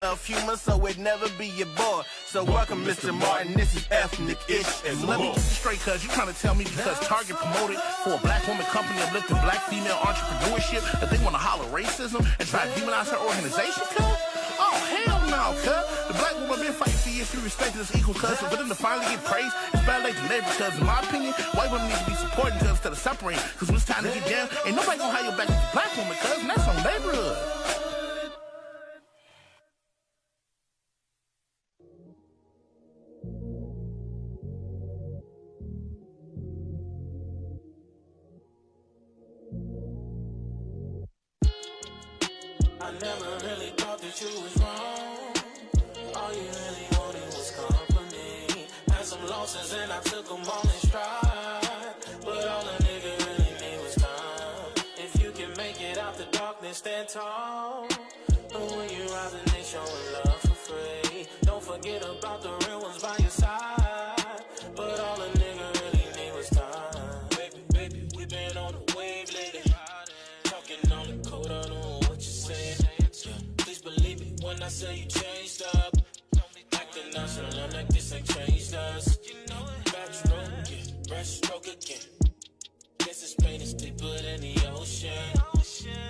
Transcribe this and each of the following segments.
of humor, so it never be your boy. So welcome, Mr. Martin. This is Ethnic-ish and Let me more. get you straight, cuz you trying to tell me because Target promoted for a black woman company uplifting black female entrepreneurship that they want to holler racism and try to demonize her organization, cuz? Oh, hell no, cuz. The black woman been fighting for years, she respected as equal, cuz. So for them to finally get praised, it's bad like the neighbor, cuz. In my opinion, white women need to be supporting, cuz, instead of separating. Cuz when it's time to get down, ain't nobody gonna have your back with the black woman, cuz. And that's on neighborhood. I never really thought that you was wrong. All you really wanted was company. Had some losses and I took them all in stride. But all a nigga really need was time. If you can make it out the darkness, stand tall. But when you rise and they showing love for free, don't forget about the real ones by your side. But all a nigga really need was time. Baby, we been on the wave lately. Talking on the code, I don't know what you saying. Yeah, please believe it when I say you changed up. Acting nonchalant like this ain't changed us. Backstroke, yeah, breaststroke again. Guess this pain is deeper than the ocean.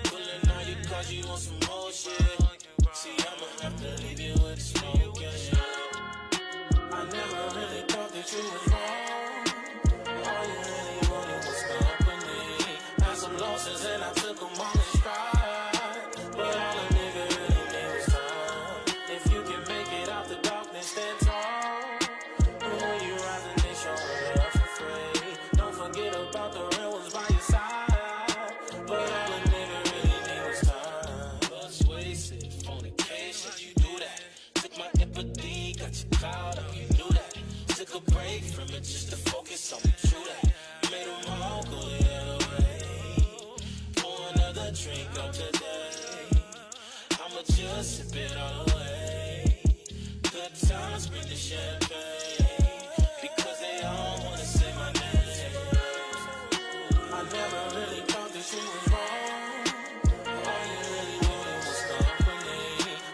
Pulling all your cause, you want some more shit. See, I'ma have to leave you with the smoke, yeah. I never really thought that you was wrong. All you really wanted was company. Had some losses and I took them all in stride. But all a nigga really need was time. If you can make it out the darkness, stand tall. But when you rise and they show love for free, don't forget about the real ones by your side. But all a nigga really need was time. Persuasive, fornication, you do that. Took my empathy, got you caught up, you knew that. Took a break from it just to focus on the true that. Made them all go the other way. Pour another drink up today. I'ma just sip it all away. Good times bring the champagne. Because they all wanna say my name. I never really thought that you was wrong. All you really wanted was company.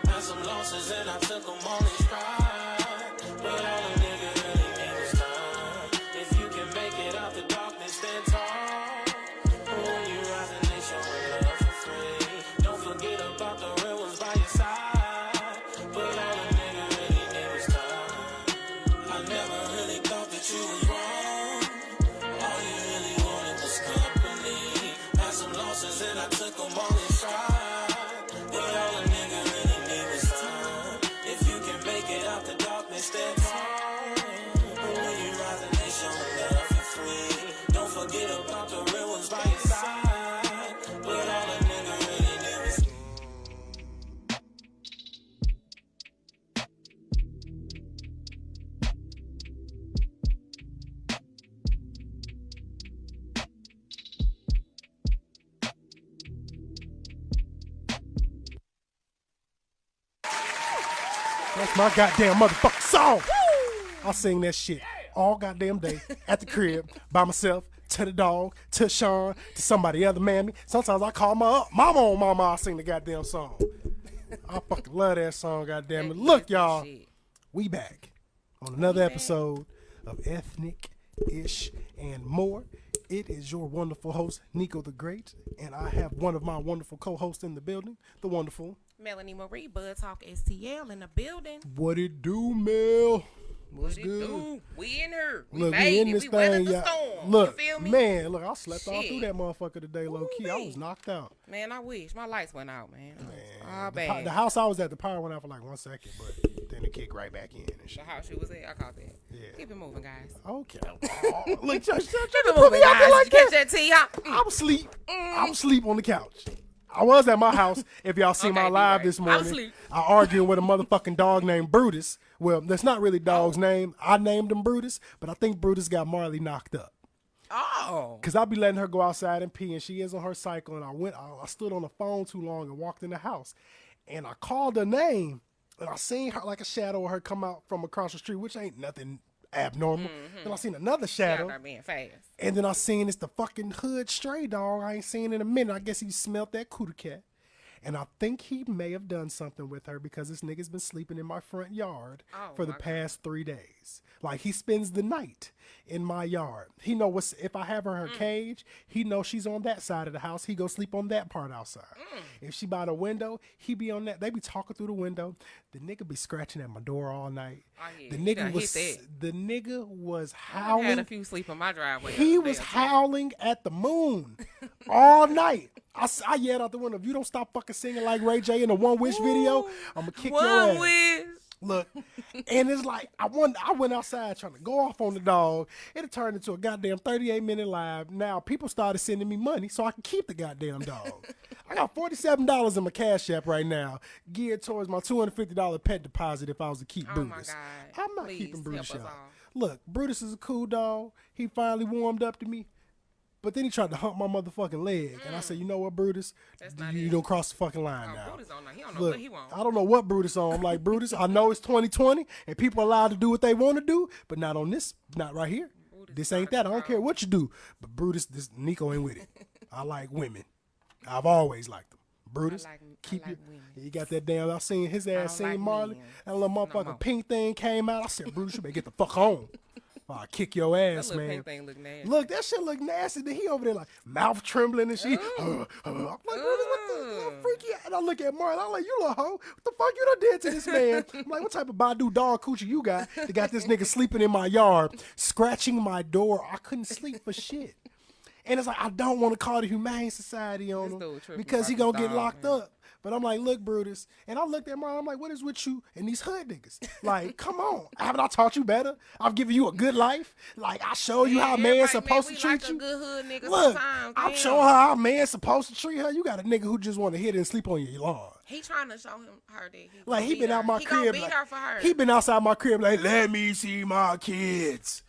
Had some losses and I took them all in stride. But all a nigga really need was time. If you can make it out the darkness, stand tall. But when you rise and they show love for free, don't forget about the real ones by your side. But all a nigga really need was time. I never really thought that you was wrong. All you really wanted was company. Had some losses and I took them all in stride. But all a nigga really need was time. If you can make it out the darkness, stand tall. But when you rise and they show love for free, don't forget about the real ones by your side. But all a nigga really need was That's my goddamn motherfucking song. I sing that shit all goddamn day at the crib by myself, to the dog, to Sean, to somebody other mammy. Sometimes I call my mama on mama. I sing the goddamn song. I fucking love that song, goddamn it. Look, y'all, we back on another episode of Ethnic-ish and More. It is your wonderful host, Nico the Great, and I have one of my wonderful co-hosts in the building, the wonderful Melanie Marie, Bud Talk STL in the building. What it do, Mel? What's What it good? do? We in here. We Look, made we in it. this We weathered thing, the y'all. storm. Look, you feel me? man, look, I slept all Shit. through that motherfucker today, low key. I Ooh-wee. was knocked out. Man, I wish. My lights went out, man. Oh, The bad. house I was at, the power went out for like 1 second, but then it kicked right back in and The shit. house you was at, I caught that. Yeah. Keep it moving, guys. Okay. Oh, look, just Keep put it me moving, out there guys. like Did you catch that. that tea, huh? I was asleep. I was asleep on the couch. I was at my house. If y'all seen Okay, my you live right. this I was morning, asleep. I arguing with a motherfucking dog named Brutus. Well, that's not really dog's name. I named him Brutus, but I think Brutus got Marley knocked up. Oh. Cause I be letting her go outside and pee, and she is on her cycle. And I stood on the phone too long and walked in the house, and I called her name, and I seen her like a shadow of her come out from across the street, which ain't nothing abnormal. Then I seen another shadow, Y'all being fast. and then I seen it's the fucking hood stray dog I ain't seen in a minute. I guess he smelt that cootie cat. And I think he may have done something with her because this nigga's been sleeping in my front yard for the past 3 days. Like, he spends the night in my yard. He know if I have her in her cage, he knows she's on that side of the house. He go sleep on that part outside. If she by the window, he be on that. They be talking through the window. The nigga be scratching at my door all night. Oh, yeah. The He nigga done was hit that. the nigga was I howling. had a few sleep on my driveway. He was howling at the moon all night. I yelled out the window, if you don't stop fucking singing like Ray J in the One Wish video, I'm gonna kick your ass. One wish. Look, and it's like I went outside trying to go off on the dog. It turned into a goddamn 38-minute live. Now people started sending me money so I can keep the goddamn dog. I got $47 in my Cash App right now, geared towards my $250 pet deposit if I was to keep Brutus. Oh my God. I'm not Please keeping Brutus, help us y'all. all. Look, Brutus is a cool dog. He finally warmed up to me. But then he tried to hump my motherfucking leg. And I said, you know what, Brutus? You don't cross the fucking line now. Brutus on that. He don't know Look, what he want. I don't know what Brutus on. I'm like, Brutus, I know it's 2020 and people are allowed to do what they want to do, but not on this, not right here. Brutus This ain't out that. of I don't care control. what you do. But Brutus, Nico ain't with it. I like women. I've always liked them. Brutus, keep like you. women. You got that damn, I seen his ass, don't seen like Marley. men. That little No motherfucking more. pink thing came out. I said, Brutus, you better get the fuck home. I'll kick your ass, That little man. pink thing look nasty. Look, that shit look nasty. Then he over there like mouth trembling and shit. I'm like, Brutus, what the freaky? And I look at Marlon. I'm like, you little hoe. What the fuck you done did to this man? I'm like, what type of Badu dog coochie you got? They got this nigga sleeping in my yard, scratching my door. I couldn't sleep for shit. And it's like, I don't want to call the Humane Society on This him dude tripping because he about gonna this get dog, locked man. up. But I'm like, look, Brutus. And I looked at Marlon. I'm like, what is with you and these hood niggas? Like, come on. Haven't I taught you better? I've given you a good life. Like, I show you how a man's supposed to treat like you. A good hood nigga Look, sometimes, I'm damn. showing her how a man's supposed to treat her. You got a nigga who just want to hit and sleep on your lawn. He trying to show her that he Like, gonna he beat been her. out my he crib. Gonna beat Like, her for her. he been outside my crib like, let me see my kids.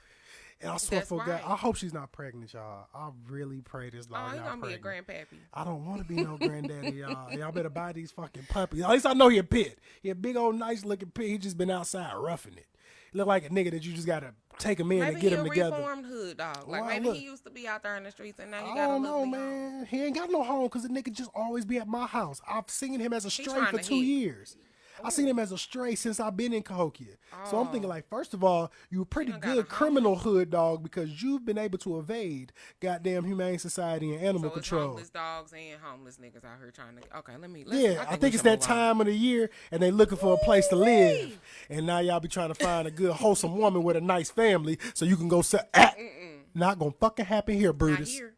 And I swear That's for God, right. I hope she's not pregnant, y'all. I really pray this dog Oh, he not gonna pregnant. be a grandpappy. I don't want to be no granddaddy, y'all. Y'all better buy these fucking puppies. At least I know he a pit. He a big old nice looking pit. He just been outside roughing it. Look like a nigga that you just gotta take him in Maybe and get he him a together. reformed hood dog. Like Well, maybe look. he used to be out there in the streets and now he I got a don't know, lovely home. man. He ain't got no home because the nigga just always be at my house. I've seen him as a stray trying for to 2 hit. years. I seen him as a stray since I've been in Cahokia. So I'm thinking like, first of all, you a pretty done got a good home. criminal hood dog because you've been able to evade goddamn Humane Society and Animal So it's Control. homeless dogs and homeless niggas out here trying to. Okay, let me. Yeah, I think it's that time of the year and they looking for a place to live. And now y'all be trying to find a good wholesome woman with a nice family so you can go say, not gonna fucking happen here, Not Brutus. here.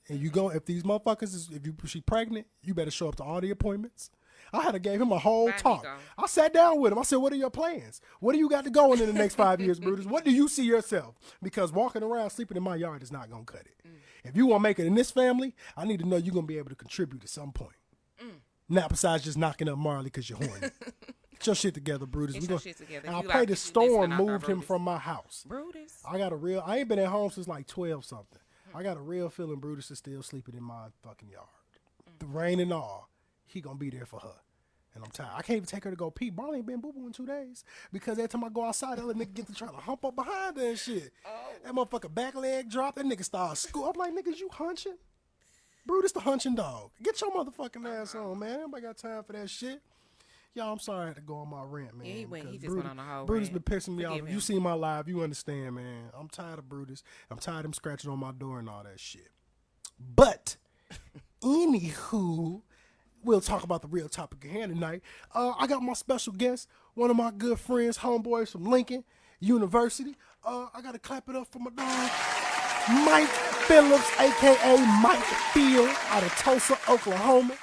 And you go, if these motherfuckers she pregnant, you better show up to all the appointments. I had to gave him a whole There you talk. go. I sat down with him. I said, what are your plans? What do you got to go in the next 5 years, Brutus? What do you see yourself? Because walking around sleeping in my yard is not going to cut it. If you want to make it in this family, I need to know you're going to be able to contribute at some point. Not besides just knocking up Marley because you're horny. Get your shit together, Brutus. Get We your gonna- shit together. And I You pray like- the you storm listening out there, moved him Brutus. from my house. Brutus. I ain't been at home since like 12 something. I got a real feeling Brutus is still sleeping in my fucking yard. The rain and all, he gonna be there for her. And I'm tired. I can't even take her to go pee. Marley ain't been boo-boo in 2 days. Because every time I go outside, that little nigga get to try to hump up behind her and shit. That motherfucker back leg dropped. That nigga started school. I'm like, niggas, you hunching? Brutus the hunching dog. Get your motherfucking ass on, man. Everybody got time for that shit. Y'all, I'm sorry I had to go on my rant, man. Yeah, he went. He because just went on a whole Brutus rant. been pissing me Forgive off. him. You see my live, you understand, man. I'm tired of Brutus. I'm tired of him scratching on my door and all that shit. But, anywho, we'll talk about the real topic at hand tonight. I got my special guest, one of my good friends, homeboys from Lincoln University. I got to clap it up for my dog, Mike Phillips, a.k.a. Mike Field, out of Tulsa, Oklahoma.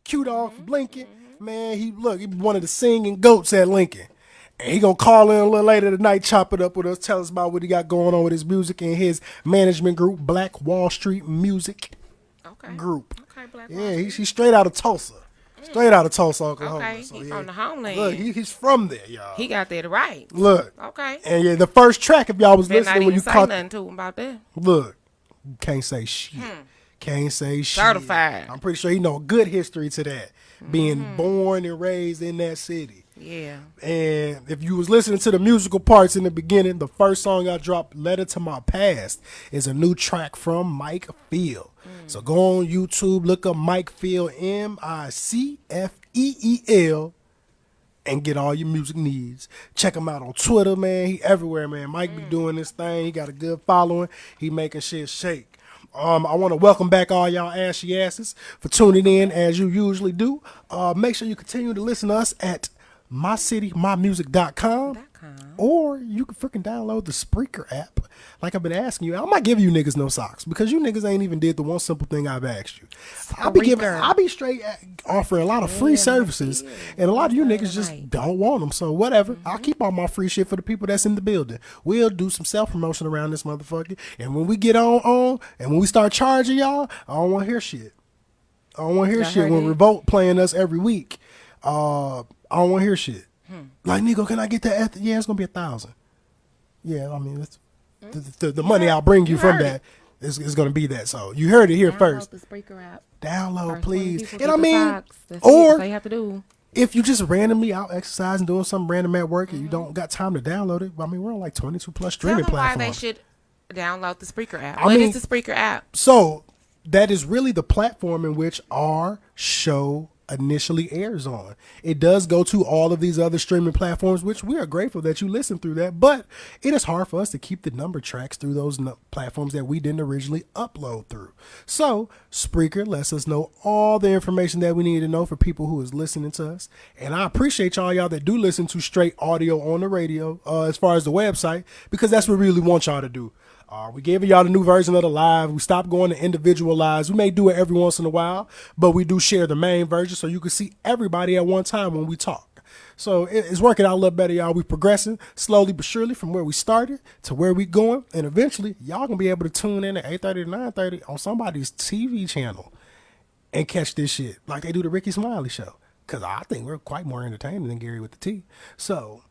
Q-Dog from Lincoln. Man, he one of the singing goats at Lincoln. And he gonna call in a little later tonight, chop it up with us, tell us about what he got going on with his music and his management group, Black Wall Street Music Okay. Group. Okay, Black Yeah, Wall Street. he's straight out of Tulsa. Straight out of Tulsa, Oklahoma. Okay, So, he yeah. from the homeland. Look, he's from there, y'all. He got that right. Look. Okay. And yeah, the first track, if y'all was Better not listening when even you say caught, nothing to him about that. look, can't say shit. Can't say shit. Certified. I'm pretty sure he know good history to that. Being born and raised in that city. Yeah. And if you was listening to the musical parts in the beginning, the first song I dropped, Letter to My Past, is a new track from Mike Field. So go on YouTube, look up Mike Field, MICFEEL, and get all your music needs. Check him out on Twitter, man. He everywhere, man. Mike be doing this thing. He got a good following. He making shit shake. I want to welcome back all y'all ashy asses for tuning in as you usually do. Make sure you continue to listen to us at mycitymymusic.com, or you can freaking download the Spreaker app. Like I've been asking you, I'm not giving you niggas no socks because you niggas ain't even did the one simple thing I've asked you. I be straight offering a lot of free services, and a lot of you niggas just don't want them. So whatever, I'll keep all my free shit for the people that's in the building. We'll do some self promotion around this motherfucker, and when we get on, and when we start charging y'all, I don't want to hear shit. I don't want to hear shit when Revolt playing us every week. I don't want to hear shit. Like, nigga, can I get that? Yeah, it's gonna be $1,000. Yeah, I mean, it's the money I'll bring you from that is going to be that. So you heard it here first. The Spreaker app. Download, First please. 20 And I mean, that's or all you have to do. if you just randomly out exercising, doing something random at work, and you don't got time to download it, I mean, we're on like 22 plus Tell streaming them why platforms. they should download the Spreaker app. I What mean- is the Spreaker app? So that is really the platform in which our show initially airs on. It does go to all of these other streaming platforms, which we are grateful that you listen through that, but it is hard for us to keep the number tracks through those platforms that we didn't originally upload through. So Spreaker lets us know all the information that we need to know for people who is listening to us. And I appreciate y'all that do listen to straight audio on the radio, as far as the website, because that's what we really want y'all to do. We gave y'all the new version of the live. We stopped going to individual lives. We may do it every once in a while, but we do share the main version so you can see everybody at one time when we talk. So it's working out a little better, y'all. We progressing slowly but surely from where we started to where we going. And eventually, y'all gonna be able to tune in at 8:30 to 9:30 on somebody's TV channel and catch this shit like they do the Ricky Smiley show. Because I think we're quite more entertaining than Gary with the T. So,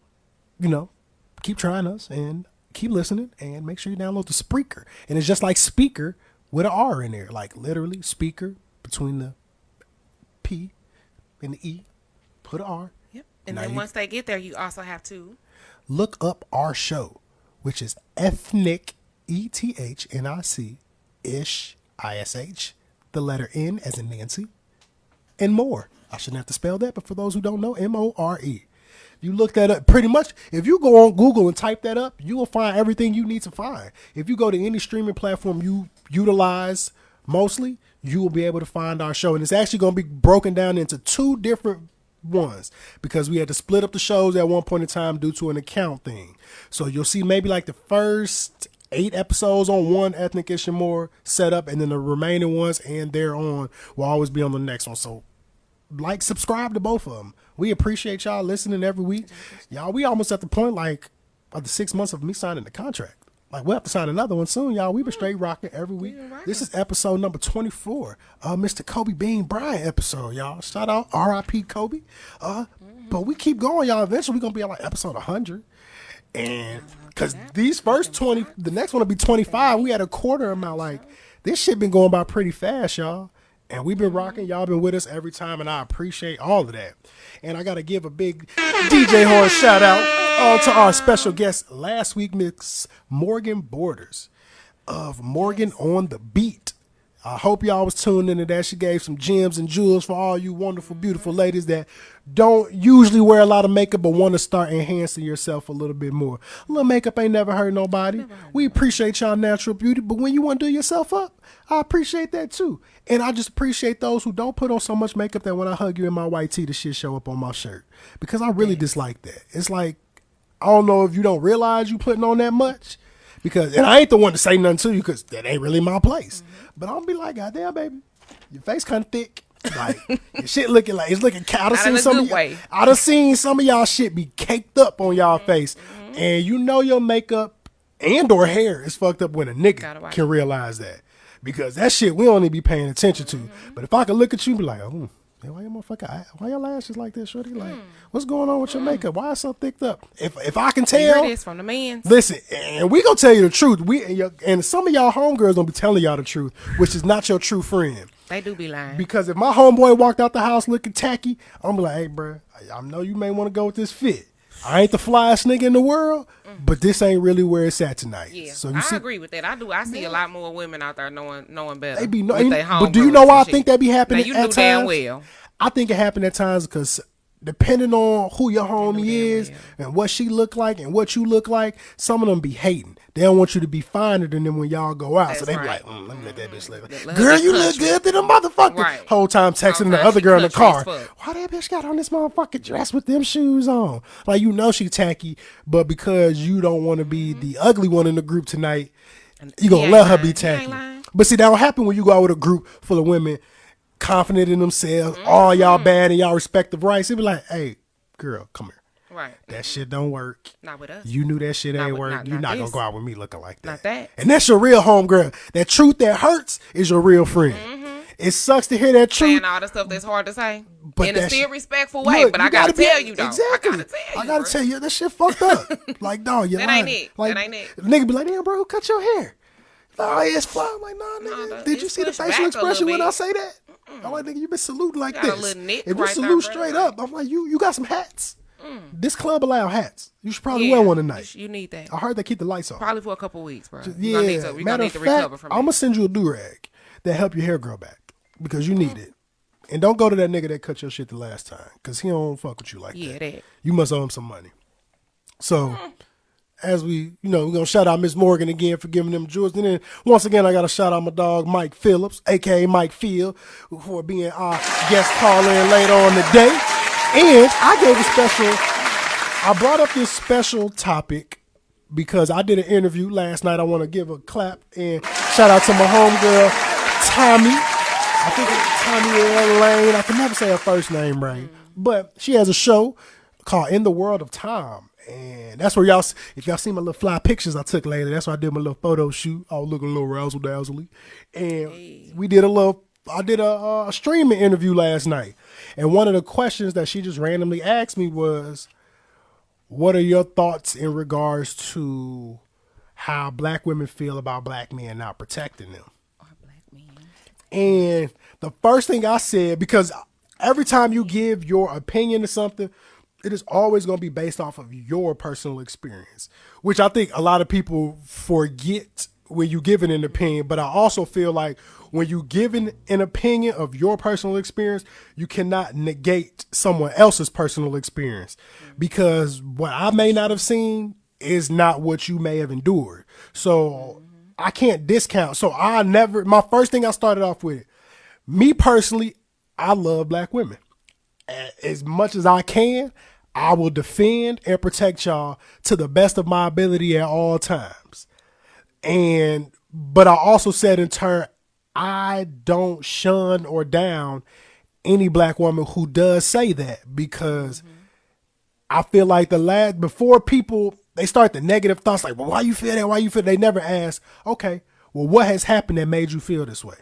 keep trying us and keep listening, and make sure you download the Spreaker. And it's just like speaker with an R in there, like literally speaker between the P and the E, put an R. Yep. And Now then you- once they get there, you also have to. Look up our show, which is Ethnic, ETHNIC, ish, ISH, the letter N as in Nancy, and more. I shouldn't have to spell that, but for those who don't know, MORE. You look that up, pretty much, if you go on Google and type that up, you will find everything you need to find. If you go to any streaming platform you utilize mostly, you will be able to find our show. And it's actually going to be broken down into 2 different ones because we had to split up the shows at one point in time due to an account thing. So you'll see maybe like the first 8 episodes on one Ethnic Ish and More setup, and then the remaining ones and thereon will always be on the next one. So subscribe to both of them. We appreciate y'all listening every week. Y'all, we almost at the point of the 6 months of me signing the contract. Like, we'll have to sign another one soon, y'all. We've been straight rocking every week. This is episode number 24. Mr. Kobe Bean Bryant episode, y'all. Shout out R.I.P. Kobe. But we keep going, y'all. Eventually, we're going to be on like episode 100. And because these first 20, the next one will be 25. We had a quarter amount. Like, this shit been going by pretty fast, y'all. And we've been rocking. Y'all been with us every time, and I appreciate all of that. And I got to give a big DJ Horn shout out to our special guest last week, Miss Morgan Borders of Morgan on the Beat. I hope y'all was tuned into that. She gave some gems and jewels for all you wonderful, beautiful ladies that don't usually wear a lot of makeup but want to start enhancing yourself a little bit more. A little makeup ain't never hurt nobody. We appreciate y'all natural beauty, but when you want to do yourself up, I appreciate that too. And I just appreciate those who don't put on so much makeup that when I hug you in my white tee, the shit show up on my shirt. Because I really dislike that. It's like, I don't know if you don't realize you putting on that much. And I ain't the one to say nothing to you because that ain't really my place. But I'll be like, goddamn, baby, your face kind of thick. Like, your shit looking like, it's looking, I done seen some of y'all shit be caked up on y'all face. And you know your makeup and or hair is fucked up when a nigga can realize that. Because that shit we don't need to be paying attention to. But if I could look at you and be like, oh, Hey, why your lashes like this, shorty? Like, what's going on with your makeup? Why is so thicked up? If I can You hear tell, this from the men. listen, and we gonna tell you the truth. And some of y'all homegirls gonna be telling y'all the truth, which is not your true friend. They do be lying. Because if my homeboy walked out the house looking tacky, I'm be like, hey, bro, I know you may want to go with this fit. I ain't the flyest nigga in the world, but this ain't really where it's at tonight. Yeah, So I agree with that. I do. I see a lot more women out there knowing better. They be with they but do you know why I think that be happening now, you at knew damn times? well. I think it happened at times because depending on who your homie is and what she look like and what you look like, some of them be hating. They don't want you to be finer than them when y'all go out. So That's they be right. like, let me let that bitch look. Let her Girl, be you look country. good to the motherfucker. Right. Whole time texting the Sometimes other she girl in the car. country as fuck. Why that bitch got on this motherfucking dress with them shoes on? Like, you know she tacky, but because you don't want to be the ugly one in the group tonight, you gonna He let ain't her lying. be He ain't tacky. lying. But see, that don't happen when you go out with a group full of women confident in themselves, all y'all bad in y'all respective rights. It be like, hey, girl, come here. Right. That shit don't work. Not with us. You knew that shit Not ain't with- work. not- You're not not gonna this. go out with me looking like that. Not that. And that's your real homegirl. That truth that hurts is your real friend. It sucks to hear that truth. Saying all the stuff that's hard to say But in a that still shit- respectful way. Look, but you I gotta be- tell you though. Exactly. I gotta tell you. I gotta bro. tell you, that shit fucked up. Like, dog, you That lying. ain't it. Like, That ain't it. Nigga be like, damn, bro, who cut your hair? Like, oh, yeah, it's fly. I'm like, nah, nigga. No, Did you it's see the pushed facial back a expression little when I bit. say that? I'm like, nigga, you been saluting like Got a this. little nick If you right there, salute bro. straight Like- up, I'm like, you got some hats. This club allow hats. You should probably Yeah, wear one tonight. You need that. I heard they keep the lights on. Probably for a couple weeks, bro. Yeah, We're matter gonna need of to fact, recover from I'm it. gonna send you a do-rag that help your hair grow back because you need it. And don't go to that nigga that cut your shit the last time because he don't fuck with you like Yeah, that. You must owe him some money. So, as we're gonna shout out Miss Morgan again for giving them jewels. And then once again, I gotta shout out my dog Mike Phillips, aka Mike Field, for being our guest caller in later on today. And I brought up this special topic because I did an interview last night. I want to give a clap and shout out to my homegirl, Tommy. I think it's Tommy L. Lane. I can never say her first name right. But she has a show called In the World of Tom. And that's where if y'all see my little fly pictures I took later, that's where I did my little photo shoot. I was looking a little razzle-dazzly. And I did a streaming interview last night. And one of the questions that she just randomly asked me was, what are your thoughts in regards to how black women feel about black men not protecting them? And the first thing I said, because every time you give your opinion to something, it is always going to be based off of your personal experience, which I think a lot of people forget when you give an opinion. But I also feel like when you give an opinion of your personal experience, you cannot negate someone else's personal experience, because what I may not have seen is not what you may have endured. So I can't discount. So my first thing I started off with, me personally, I love black women. As much as I can, I will defend and protect y'all to the best of my ability at all times. But I also said in turn, I don't shun or down any black woman who does say that, because I feel like before people, they start the negative thoughts like, well, why you feel that? Why you feel? They never ask, okay, well, what has happened that made you feel this way?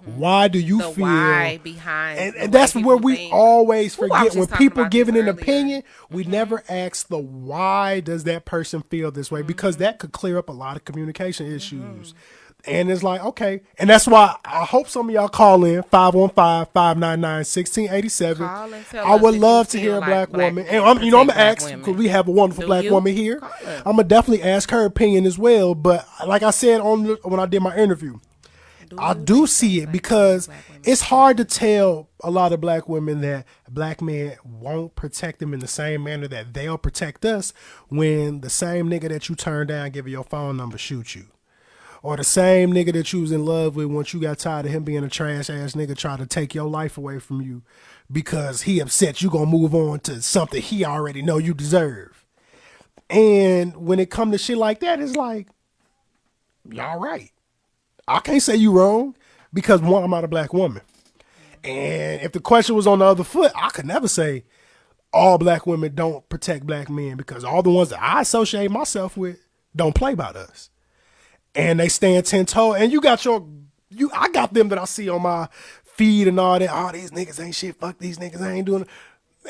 Why do you The feel? why behind And the way that's where people we think. always Ooh, I was forget just when talking people about giving this an earlier. opinion, we never ask the why does that person feel this way, because that could clear up a lot of communication issues. And it's like, okay. And that's why I hope some of y'all call in 515-599-1687. Call and tell I us would if love you to hear a feel black like woman. black And men I'm going to protect ask, black because women. we have a wonderful Do black you? woman here. Call her. I'm going to definitely ask her opinion as well. But like I said when I did my interview, I do see it, because it's hard to tell a lot of black women that black men won't protect them in the same manner that they'll protect us, when the same nigga that you turn down, give you your phone number, shoot you. Or the same nigga that you was in love with, once you got tired of him being a trash ass nigga, try to take your life away from you because he upset you gonna move on to something he already know you deserve. And when it come to shit like that, it's like, y'all right. I can't say you wrong, because one, I'm not a black woman. And if the question was on the other foot, I could never say all black women don't protect black men, because all the ones that I associate myself with don't play about us. And they stand 10 toes. And I got them that I see on my feed and all that. Oh, these niggas ain't shit. Fuck these niggas. I ain't doing it.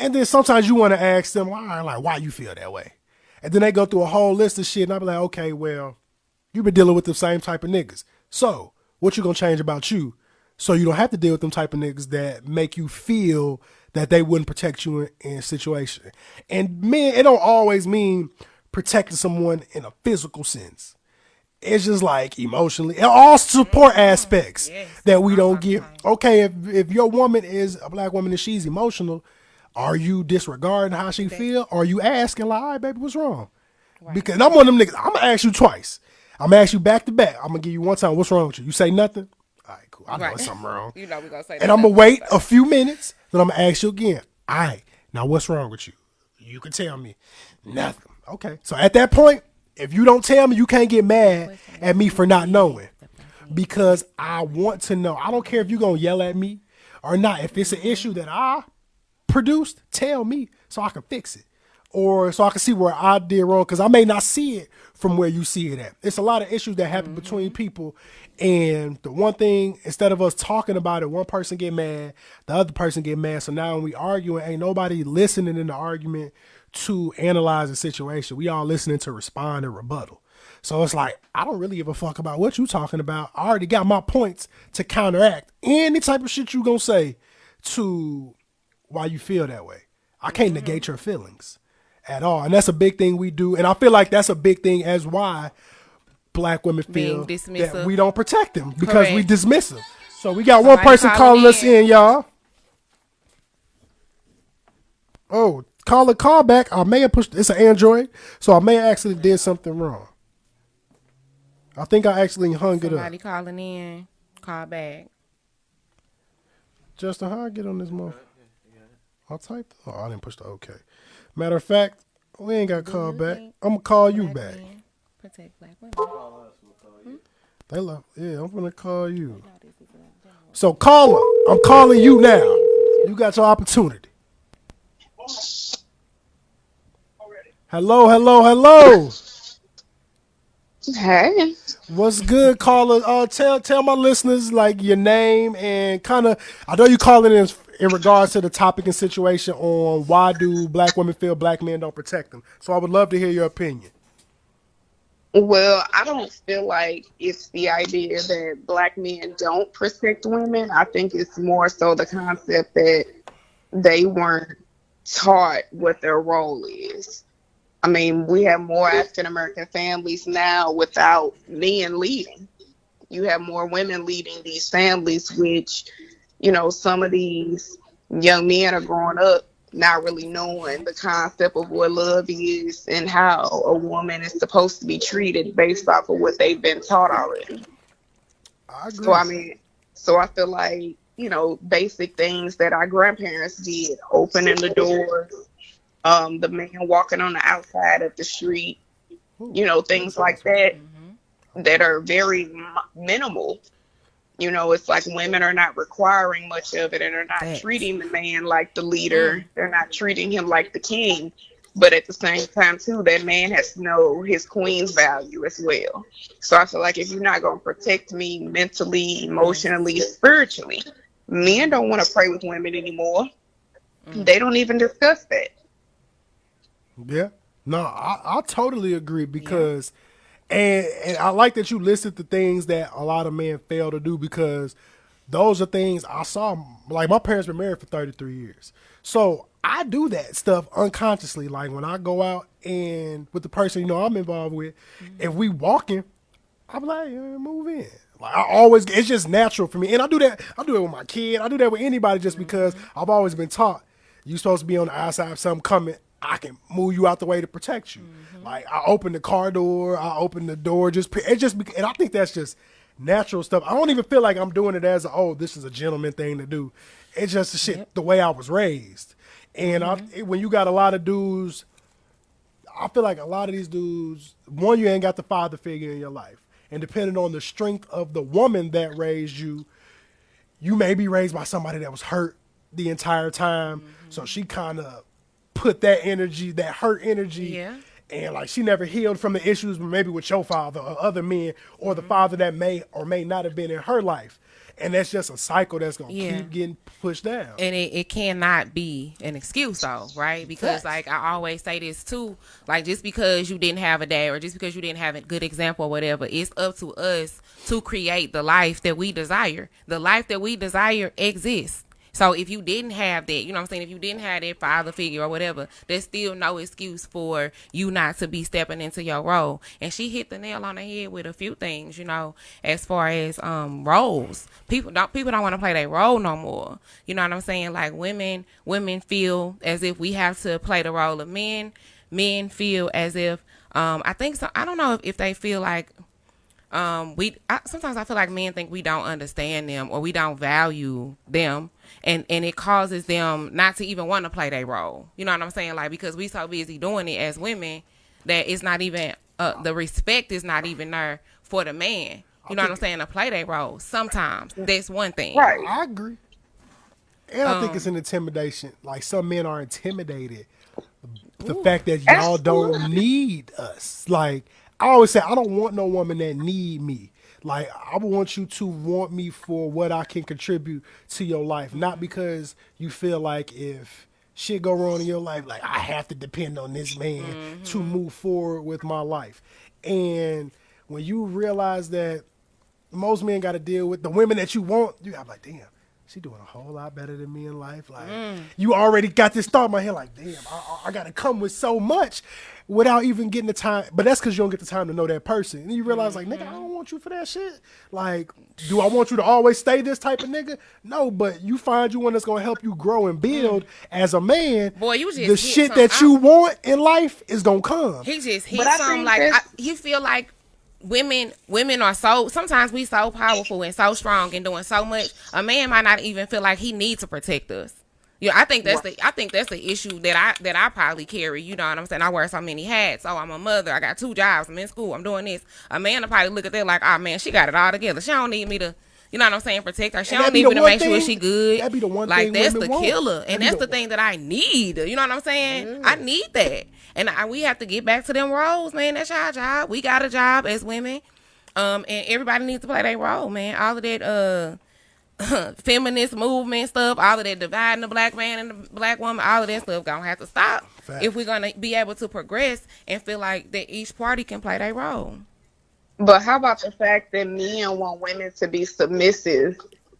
And then sometimes you want to ask them, all right, like, why you feel that way? And then they go through a whole list of shit, and I be like, okay, well, you've been dealing with the same type of niggas. So what you gonna change about you so you don't have to deal with them type of niggas that make you feel that they wouldn't protect you in a situation? And man, it don't always mean protecting someone in a physical sense. It's just like emotionally and all support aspects that we don't get. Okay, if your woman is a black woman and she's emotional, are you disregarding how she feel? Or are you asking like, all right, baby, what's wrong? Right. Because I'm one of them niggas, I'm gonna ask you twice. I'm gonna ask you back to back. I'm gonna give you one time, what's wrong with you? You say nothing? All right, cool. I know it's something wrong. You know we gonna say and I'm gonna wait a few minutes, then I'm gonna ask you again. All right, now what's wrong with you? You can tell me. Nothing. Okay. So at that point, if you don't tell me, you can't get mad at me for not knowing. Because I want to know. I don't care if you're gonna yell at me or not. If it's an issue that I produced, tell me so I can fix it. Or so I can see where I did wrong, because I may not see it from where you see it at. It's a lot of issues that happen between people, and the one thing, instead of us talking about it, one person get mad, the other person get mad. So now when we arguing, ain't nobody listening in the argument to analyze the situation. We all listening to respond and rebuttal. So it's like, I don't really give a fuck about what you talking about. I already got my points to counteract any type of shit you gonna say to why you feel that way. I can't negate your feelings at all. And that's a big thing we do. And I feel like that's a big thing as why black women feel that we don't protect them, because we dismiss them. So we got one person calling us in, y'all. Oh, call back. I may have pushed, it's an Android, so I may have actually did something wrong. I think I actually hung it up. Somebody calling in, call back. Justin, how I get on this motherfucker? I typed. Oh, I didn't push the OK. Matter of fact, we ain't got to call back. I'm gonna call you back. Protect black women. They love. Yeah, I'm gonna call you. So caller, I'm calling you now. You got your opportunity. Hello. Hey. What's good, caller? Tell my listeners like your name and kind of. I know you calling in regards to the topic and situation on why do black women feel black men don't protect them. So I would love to hear your opinion. Well, I don't feel like it's the idea that black men don't protect women. I think it's more so the concept that they weren't taught what their role is. I mean, we have more African American families now without men leading. You have more women leading these families, which, you know, some of these young men are growing up not really knowing the concept of what love is and how a woman is supposed to be treated based off of what they've been taught already. I agree. So I feel like, you know, basic things that our grandparents did, opening the doors, the man walking on the outside of the street, you know, things like that, that are very minimal. You know, it's like women are not requiring much of it and are not treating the man like the leader. They're not treating him like the king. But at the same time, too, that man has to know his queen's value as well. So I feel like if you're not going to protect me mentally, emotionally, spiritually, men don't want to pray with women anymore. They don't even discuss that. Yeah. No, I totally agree because, and I like that you listed the things that a lot of men fail to do, because those are things I saw. Like, my parents been married for 33 years. So I do that stuff unconsciously. Like, when I go out and with the person, you know, I'm involved with, if we walking, I'm like, move in. Like, I always, it's just natural for me. And I do it with my kid. I do that with anybody just because I've always been taught you're supposed to be on the outside of something coming. I can move you out the way to protect you. Like, I open the car door, I open the door, and I think that's just natural stuff. I don't even feel like I'm doing it as this is a gentleman thing to do. It's just the shit, the way I was raised. And when you got a lot of dudes, I feel like a lot of these dudes, one, you ain't got the father figure in your life. And depending on the strength of the woman that raised you, you may be raised by somebody that was hurt the entire time. So she kind of put that energy, that hurt energy, and like she never healed from the issues maybe with your father or other men or the father that may or may not have been in her life. And that's just a cycle that's gonna Yeah. keep getting pushed down. And it cannot be an excuse though, right? Because Facts. like I always say this too, like just because you didn't have a dad or just because you didn't have a good example or whatever, it's up to us to create the life that we desire. The life that we desire exists. So if you didn't have that, you know what I'm saying? If you didn't have that father figure or whatever, there's still no excuse for you not to be stepping into your role. And she hit the nail on the head with a few things, you know, as far as roles. People don't want to play their role no more. You know what I'm saying? Like women feel as if we have to play the role of men. Men feel as if I think so. I don't know if they feel like sometimes I feel like men think we don't understand them or we don't value them, and it causes them not to even want to play their role. You know what I'm saying? Like, because we so busy doing it as women that it's not even the respect is not even there for the man. You know what I'm saying? To play their role. Sometimes that's one thing. Right. I agree. And I think it's an intimidation. Like some men are intimidated. The fact that y'all don't need us. Like I always say, I don't want no woman that need me. Like I want you to want me for what I can contribute to your life, not because you feel like if shit go wrong in your life, like I have to depend on this man to move forward with my life. And when you realize that most men got to deal with the women that you want, you got like, damn, she doing a whole lot better than me in life. Like you already got this thought in my head, like, damn, I got to come with so much without even getting the time. But that's because you don't get the time to know that person. And you realize, like, nigga, I don't want you for that shit. Like, do I want you to always stay this type of nigga? No, but you find you one that's going to help you grow and build as a man. Boy, you just the hit shit something. that you want in life is going to come. He just hit But I something think like that's- you feel like women are so sometimes we so powerful and so strong and doing so much. A man might not even feel like he needs to protect us. Yeah, I think that's the issue that I probably carry. You know what I'm saying? I wear so many hats. Oh, I'm a mother. I got 2 jobs. I'm in school. I'm doing this. A man will probably look at that like, oh man, she got it all together. She don't need me to, you know what I'm saying, protect her. She And don't that'd be need me the to one make sure thing- she good. that'd be the one like thing that's the women want. killer, That'd and be that's the the thing that I need. You know what I'm saying? I need that, and we have to get back to them roles, man. That's our job. We got a job as women, and everybody needs to play their role, man. All of that feminist movement stuff, all of that dividing the black man and the black woman, all of that stuff gonna have to stop if we're gonna be able to progress and feel like that each party can play their role. But how about the fact that men want women to be submissive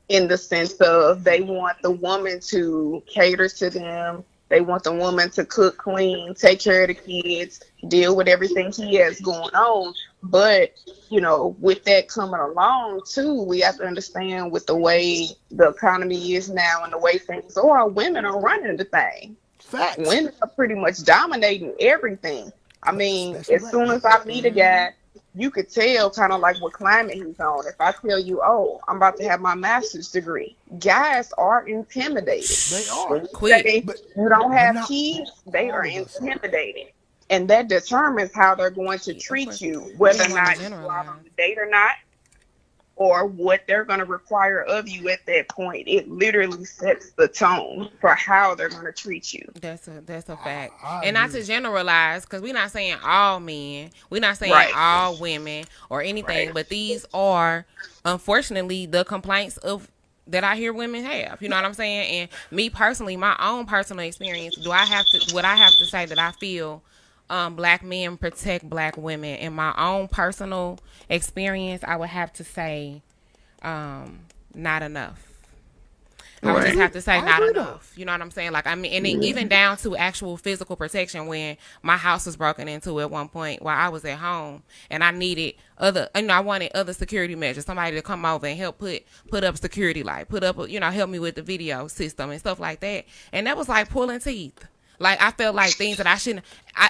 in the sense of they want the woman to cater to them. They want the woman to cook, clean, take care of the kids, deal with everything he has going on. But, you know, with that coming along too, we have to understand with the way the economy is now and the way things are, women are running the thing. Facts. Women are pretty much dominating everything. I mean, Especially as soon as I meet a guy, you could tell kind of like what climate he's on. If I tell you, oh, I'm about to have my master's degree, guys are intimidated. They are. When you Quick. say But- you don't have not kids, they all are of us. intimidated. And that determines how they're going to treat you, whether or Yeah, not you generally. go out on a date or not, or what they're going to require of you at that point. It literally sets the tone for how they're going to treat you. That's a fact. I And not agree. to generalize, because we're not saying all men, we're not saying Right. all women or anything, Right. but these are unfortunately the complaints of that I hear women have. You know what I'm saying? And me personally, my own personal experience, would I have to say that I feel black men protect black women? In my own personal experience, I would have to say not enough. I would just have to say I not agree, though. enough. You know what I'm saying? Like, I mean, and it, even down to actual physical protection. When my house was broken into at one point while I was at home, and I needed I wanted other security measures, somebody to come over and help put up security light, help me with the video system and stuff like that. And that was like pulling teeth. Like, I felt like things that I shouldn't.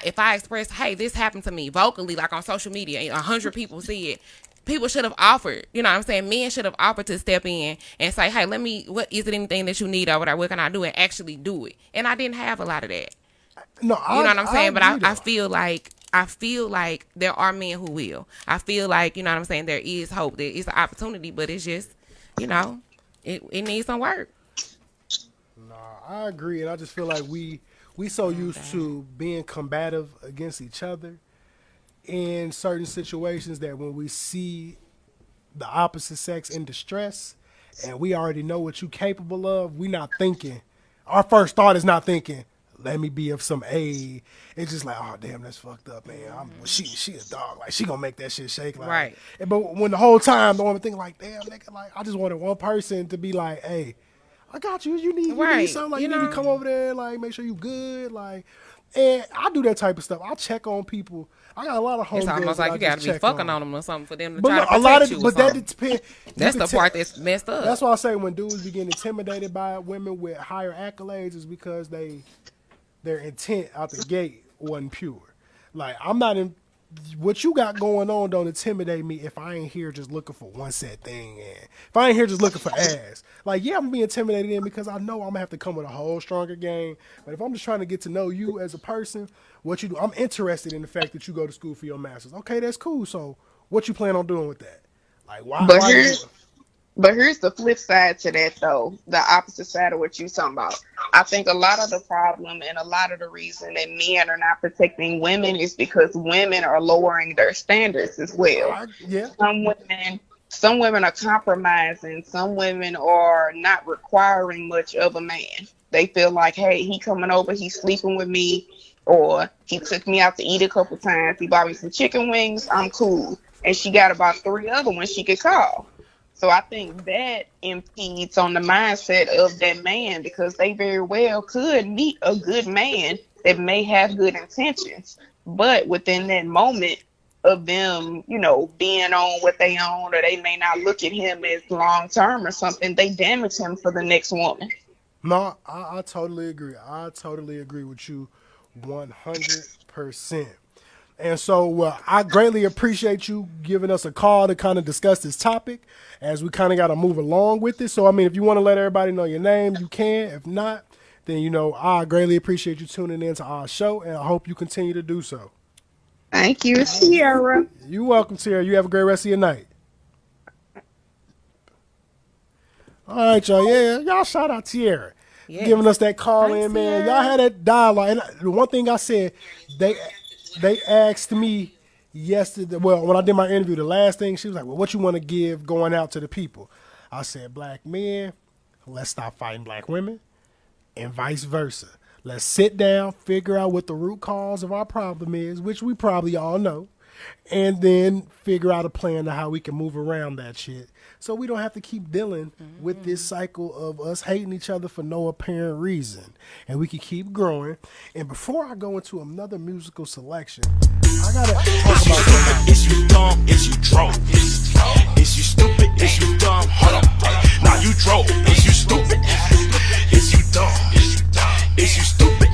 If I expressed, hey, this happened to me vocally, like on social media, 100 people see it. People should have offered, you know what I'm saying? Men should have offered to step in and say, hey, what is it anything that you need over there? What can I do? And actually do it. And I didn't have a lot of that. No, You know what I'm saying? But agree, I though. feel like there are men who will. I feel like, you know what I'm saying, there is hope. There is an opportunity, but it's just, it needs some work. I agree, and I just feel like we so used to being combative against each other in certain situations that when we see the opposite sex in distress, and we already know what you capable of, we not thinking. Our first thought is not thinking, let me be of some aid. It's just like, oh damn, that's fucked up, man. She a dog. Like she gonna make that shit shake. Like, Right. But when the whole time the woman thinking like, damn, nigga, like I just wanted one person to be like, hey, I got you. You need Right. something. Like You you need know? to come over there, like make sure you good. Like, and I do that type of stuff. I check on people. I got a lot of homegirls. It's almost like you got to be fucking on them or something for them to But try look, to a protect lot of, you. but that depends. That's the part that's messed up. That's why I say when dudes begin intimidated by women with higher accolades is because their intent out the gate wasn't pure. Like I'm not in what you got going on. Don't intimidate me if I ain't here just looking for one set thing, and if I ain't here just looking for ass. Like yeah, I'm gonna be intimidated in because I know I'm gonna have to come with a whole stronger game. But if I'm just trying to get to know you as a person, what you do, I'm interested in the fact that you go to school for your masters. Okay, that's cool. So what you plan on doing with that? Like why? But why here's But here's the flip side to that, though, the opposite side of what you're talking about. I think a lot of the problem and a lot of the reason that men are not protecting women is because women are lowering their standards as well. Yeah. Some women are compromising. Some women are not requiring much of a man. They feel like, hey, he coming over, he's sleeping with me, or he took me out to eat a couple times. He bought me some chicken wings. I'm cool. And she got about 3 other ones she could call. So I think that impedes on the mindset of that man because they very well could meet a good man that may have good intentions. But within that moment of them, being on what they own, or they may not look at him as long term or something, they damage him for the next woman. No, I totally agree. I totally agree with you 100%. And so I greatly appreciate you giving us a call to kind of discuss this topic as we kind of got to move along with it. So, I mean, if you want to let everybody know your name, you can. If not, then, I greatly appreciate you tuning in to our show, and I hope you continue to do so. Thank you, Sierra. You're welcome, Sierra. You have a great rest of your night. All right, y'all. Yeah, y'all shout out Sierra. Yes. Giving us that call Thanks, in, man. Sierra. Y'all had that dialogue. And the one thing I said, they asked me yesterday, well, when I did my interview, the last thing, she was like, well, what you want to give going out to the people? I said, black men, let's stop fighting black women, and vice versa. Let's sit down, figure out what the root cause of our problem is, which we probably all know, and then figure out a plan to how we can move around that shit so we don't have to keep dealing with this cycle of us hating each other for no apparent reason, and we can keep growing. And before I go into another musical selection, I gotta talk about something. Is you dumb? Is you drove? Is you stupid? Is you dumb? Hold on. Now you drove. Is you stupid? Is you dumb? Is you stupid?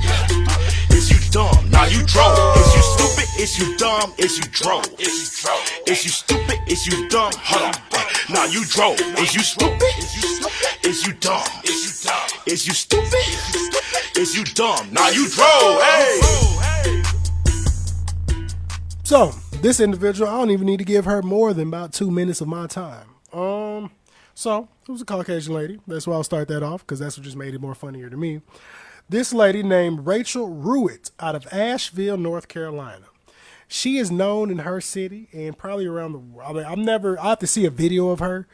Is you dumb? Now you drove. Is you stupid? Is you dumb? Is you drove? Is you stupid? Is you dumb? Hold on. Now you drove. Is you stupid? Is you dumb? Is you stupid? Is you dumb? Now you drove. Hey. So, this individual, I don't even need to give her more than about 2 minutes of my time. So, it was a Caucasian lady. That's why I'll start that off, because that's what just made it more funnier to me. This lady named Rachel Ruitt out of Asheville, North Carolina. She is known in her city and probably around the world. I mean, I have to see a video of her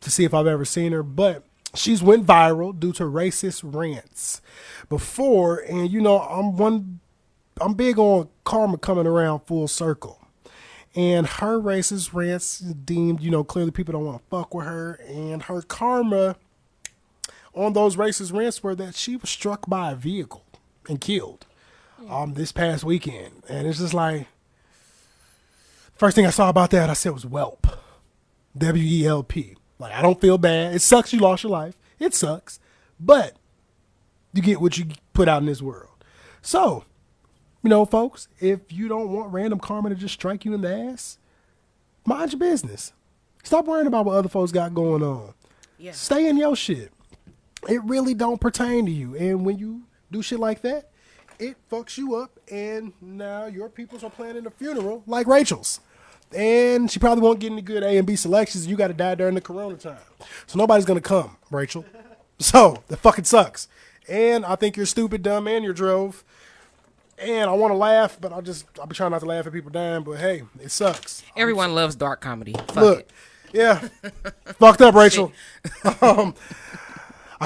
to see if I've ever seen her, but she's went viral due to racist rants before. And, I'm big on karma coming around full circle. And her racist rants deemed, clearly people don't want to fuck with her. And her karma on those racist rants were that she was struck by a vehicle and killed this past weekend. And it's just like, first thing I saw about that, I said was whelp. W-E-L-P. Like, I don't feel bad. It sucks you lost your life. It sucks. But you get what you put out in this world. So, folks, if you don't want random karma to just strike you in the ass, mind your business. Stop worrying about what other folks got going on. Yeah. Stay in your shit. It really don't pertain to you. And when you do shit like that, it fucks you up. And now your peoples are planning a funeral like Rachel's. And she probably won't get any good A and B selections. You got to die during the corona time. So nobody's going to come, Rachel. So that fucking sucks. And I think you're stupid, dumb, and you're drove. And I want to laugh, but I'll be trying not to laugh at people dying. But hey, it sucks. Everyone loves dark comedy. Fuck Look, it. Yeah. Fucked up, Rachel. I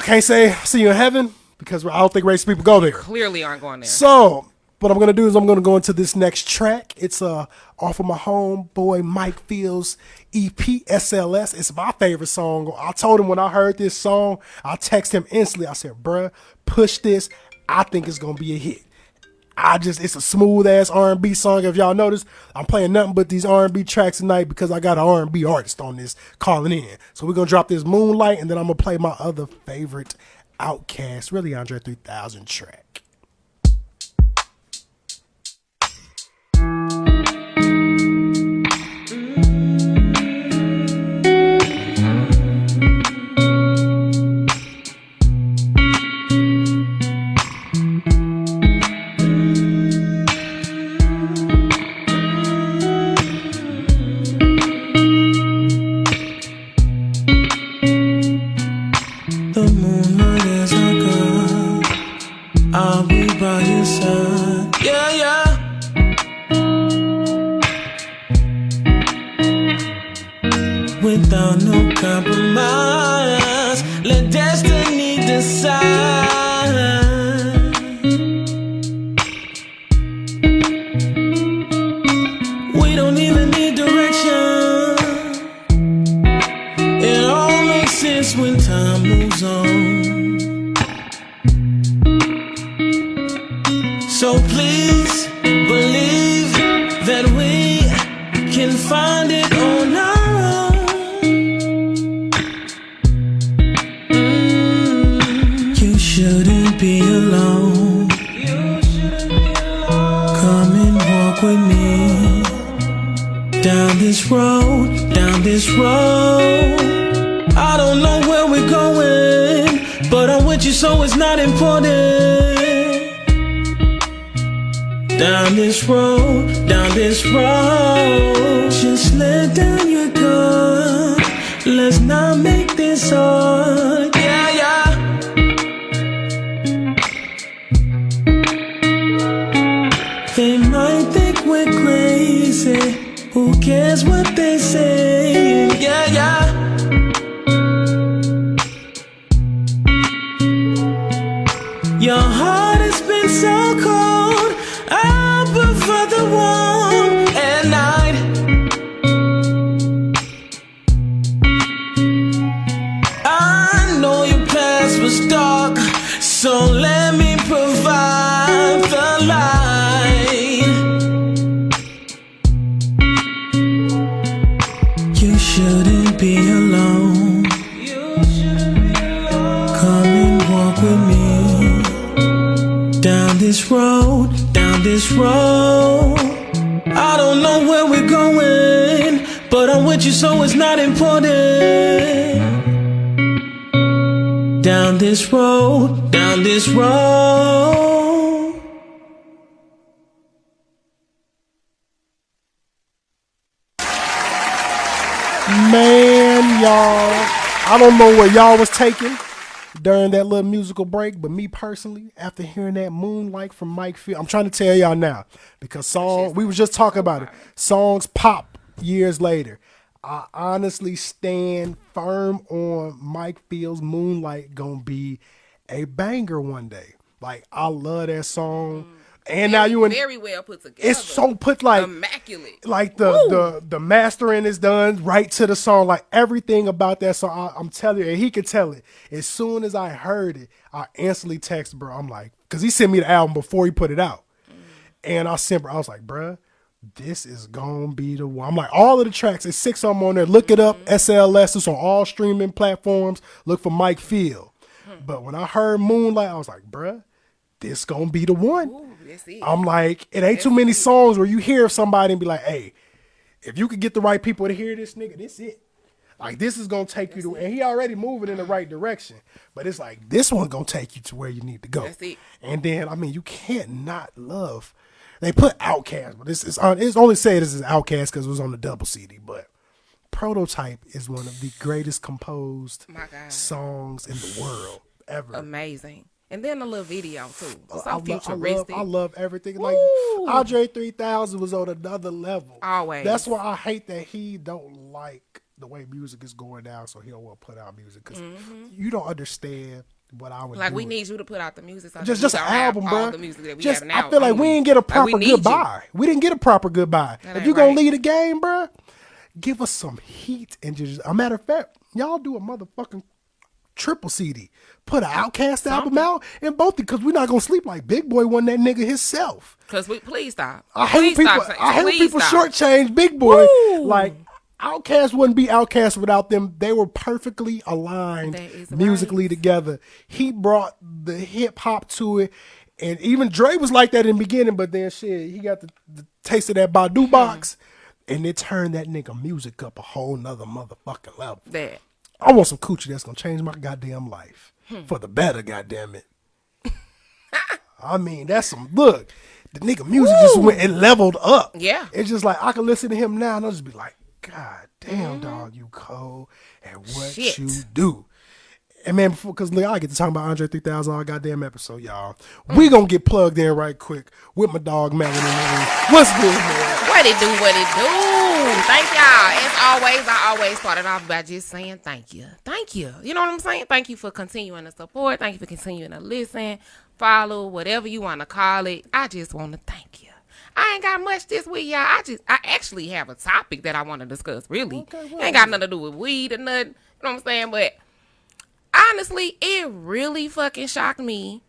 can't say see you in heaven because I don't think racist people go there. Clearly aren't going there. So, what I'm going to do is I'm going to go into this next track. It's off of my homeboy Mike Fields' EP, SLS. It's my favorite song. I told him when I heard this song, I texted him instantly. I said, bruh, push this. I think it's going to be a hit. It's a smooth ass R&B song. If y'all notice, I'm playing nothing but these R&B tracks tonight because I got an R&B artist on this calling in. So we're going to drop this Moonlight and then I'm going to play my other favorite Outkast, really Andre 3000 track. Without no compromise, let destiny decide. We don't even need direction. It all makes sense when time moves on. So please believe that we can find it on our own. You shouldn't be alone. Come and walk with me down this road, down this road. I don't know where we're going, but I'm with you, so it's not important. Down this road, down this road. Just let down your guard. Let's not make this hard. Yeah, yeah. They might think we're crazy. Who cares what they say? Yeah, yeah. Your heart has been so cold. I prefer the warm at night. I know your past was dark, so let me provide the light. You shouldn't be alone. Come and walk with me down this road, down this road. I don't know where we're going, but I'm with you, so it's not important. Down this road, down this road. Man, y'all, I don't know where y'all was taking during that little musical break, but me personally, after hearing that Moonlight from Mike Field, I'm trying to tell y'all now, because we was just talking about it. Songs pop years later. I honestly stand firm on Mike Field's Moonlight gonna be a banger one day. Like, I love that song. And now you in very well put together. It's so put like immaculate. Like the mastering is done right to the song. Like everything about that song, I'm telling you, and he could tell it. As soon as I heard it, I instantly text bro. I'm like, because he sent me the album before he put it out, and I was like, bruh, this is gonna be the one. I'm like, all of the tracks, there's 6 of them on there. Look it up, SLS. It's on all streaming platforms. Look for Mike Field. But when I heard Moonlight, I was like, bruh, this gonna be the one. Ooh, that's it. I'm like, it ain't too many songs where you hear somebody and be like, hey, if you could get the right people to hear this nigga, this it. Like, this is gonna take you to, and he already moving in the right direction. But it's like, this one gonna take you to where you need to go. That's it. And then, I mean, you can't not love. They put Outkast, but it's only say this is Outkast because it was on the double CD. But Prototype is one of the greatest composed songs in the world ever. Amazing. And then a little video too. So futuristic. I love everything. Like Andre 3000 was on another level. Always. That's why I hate that he don't like the way music is going now, so he don't want to put out music because you don't understand what I would Like do. we need you to put out the music. So just we an don't have album, all bro. The music that we Just have now. I feel like we didn't get a proper need you. goodbye. We didn't get a proper goodbye. That If ain't you gonna right. lead the game, bro, give us some heat and just. A matter of fact, y'all do a motherfucking triple CD. Put an Outkast album out and both because we're not gonna sleep like Big Boy won that nigga himself. Cause please stop. I hate Please people. stop. I hate when Please people stop. shortchange Big Boy. Woo. Like Outkast wouldn't be Outkast without them. They were perfectly aligned That is musically together. He brought the hip hop to it, and even Dre was like that in the beginning. But then shit, he got the taste of that Badu box, and it turned that nigga music up a whole nother motherfucking level. That. I want some coochie that's gonna change my goddamn life for the better. Goddamn it. I mean, that's some look. The nigga music just went and leveled up. Yeah. It's just like I can listen to him now and I'll just be like, God damn, dog, you cold and what Shit. you do. And man, because look, I get to talk about Andre 3000 all goddamn episode, y'all. We gonna get plugged in right quick with my dog Melanie. What's good, man? What it do? What it do? Thank y'all. As always, I always started off by just saying thank you. Thank you. You know what I'm saying? Thank you for continuing to support. Thank you for continuing to listen, follow, whatever you want to call it. I just want to thank you. I ain't got much this week, y'all. I actually have a topic that I want to discuss, really. Ain't got nothing to do with weed or nothing. You know what I'm saying? But honestly, it really fucking shocked me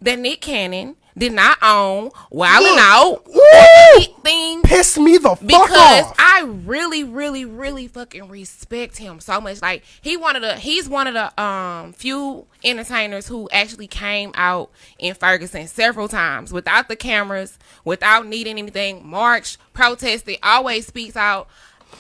that Nick Cannon did not own Wildin' Out or anything. Piss me the fuck Because off. I really, really, really fucking respect him so much. Like he's one of the few entertainers who actually came out in Ferguson several times without the cameras, without needing anything, marched, protested, always speaks out.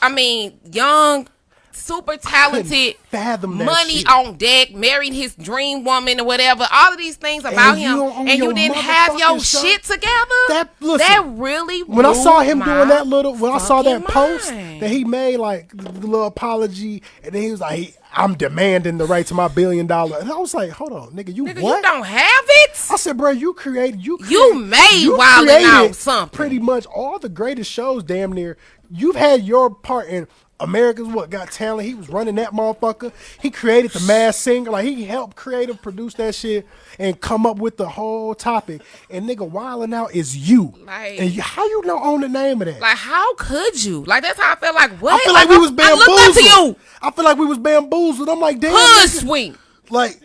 I mean, young, super talented, fathom that money shit. on deck, married his dream woman or whatever. All of these things about you him, don't own and you your didn't have your motherfucking shit together. That- listen, that really When I saw him blew doing my that when I saw that fucking post mind. that he made, like the little apology, and then he was like, "I'm demanding the right to my $1 billion," and I was like, "Hold on, nigga, you Nigga, what?" you don't have it. I said, "Bro, you made Wildin' created Out something. Pretty much all the greatest shows, damn near. You've had your part in America's Got Talent. He was running that motherfucker. He created the Masked Singer. Like he helped creative produce that shit and come up with the whole topic. And nigga, Wildin' Out is you. Like- and how you don't own the name of that? Like, how could you? Like, that's how I felt. Like, what? I feel like we was I bamboozled. looked up to you. I feel like we was bamboozled. I'm like, damn. Hood nigga. swing. Like,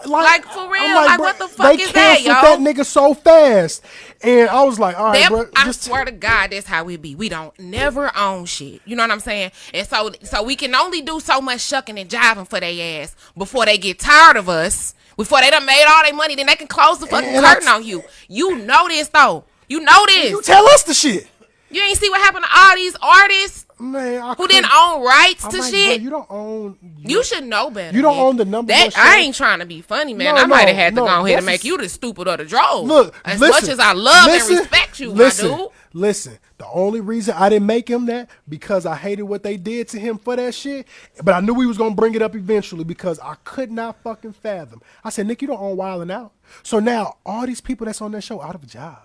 Like, for real, I'm like, bro, what the fuck they is that, canceled yo? that nigga so fast. And I was like, all right, Them, bro. I swear to God, that's how we be. We don't never own shit. You know what I'm saying? And so we can only do so much shucking and jiving for their ass before they get tired of us. Before they done made all their money, then they can close the fucking And curtain on you. You know this though. You know this. You tell us the shit. You ain't see what happened to all these artists Man, who didn't own rights I'm to like, shit. bro, you don't own. You should know better. You don't man. own the number That one show. I ain't trying to be funny, man. No, I might have no, had to no, go ahead that's and make a- you the stupid or the drove. Look, as listen, much as I love listen, and respect you, listen, my dude. Listen, the only reason I didn't make him that because I hated what they did to him for that shit. But I knew we was gonna bring it up eventually because I could not fucking fathom. I said, Nick, you don't own Wildin' Out. So now all these people that's on that show out of a job.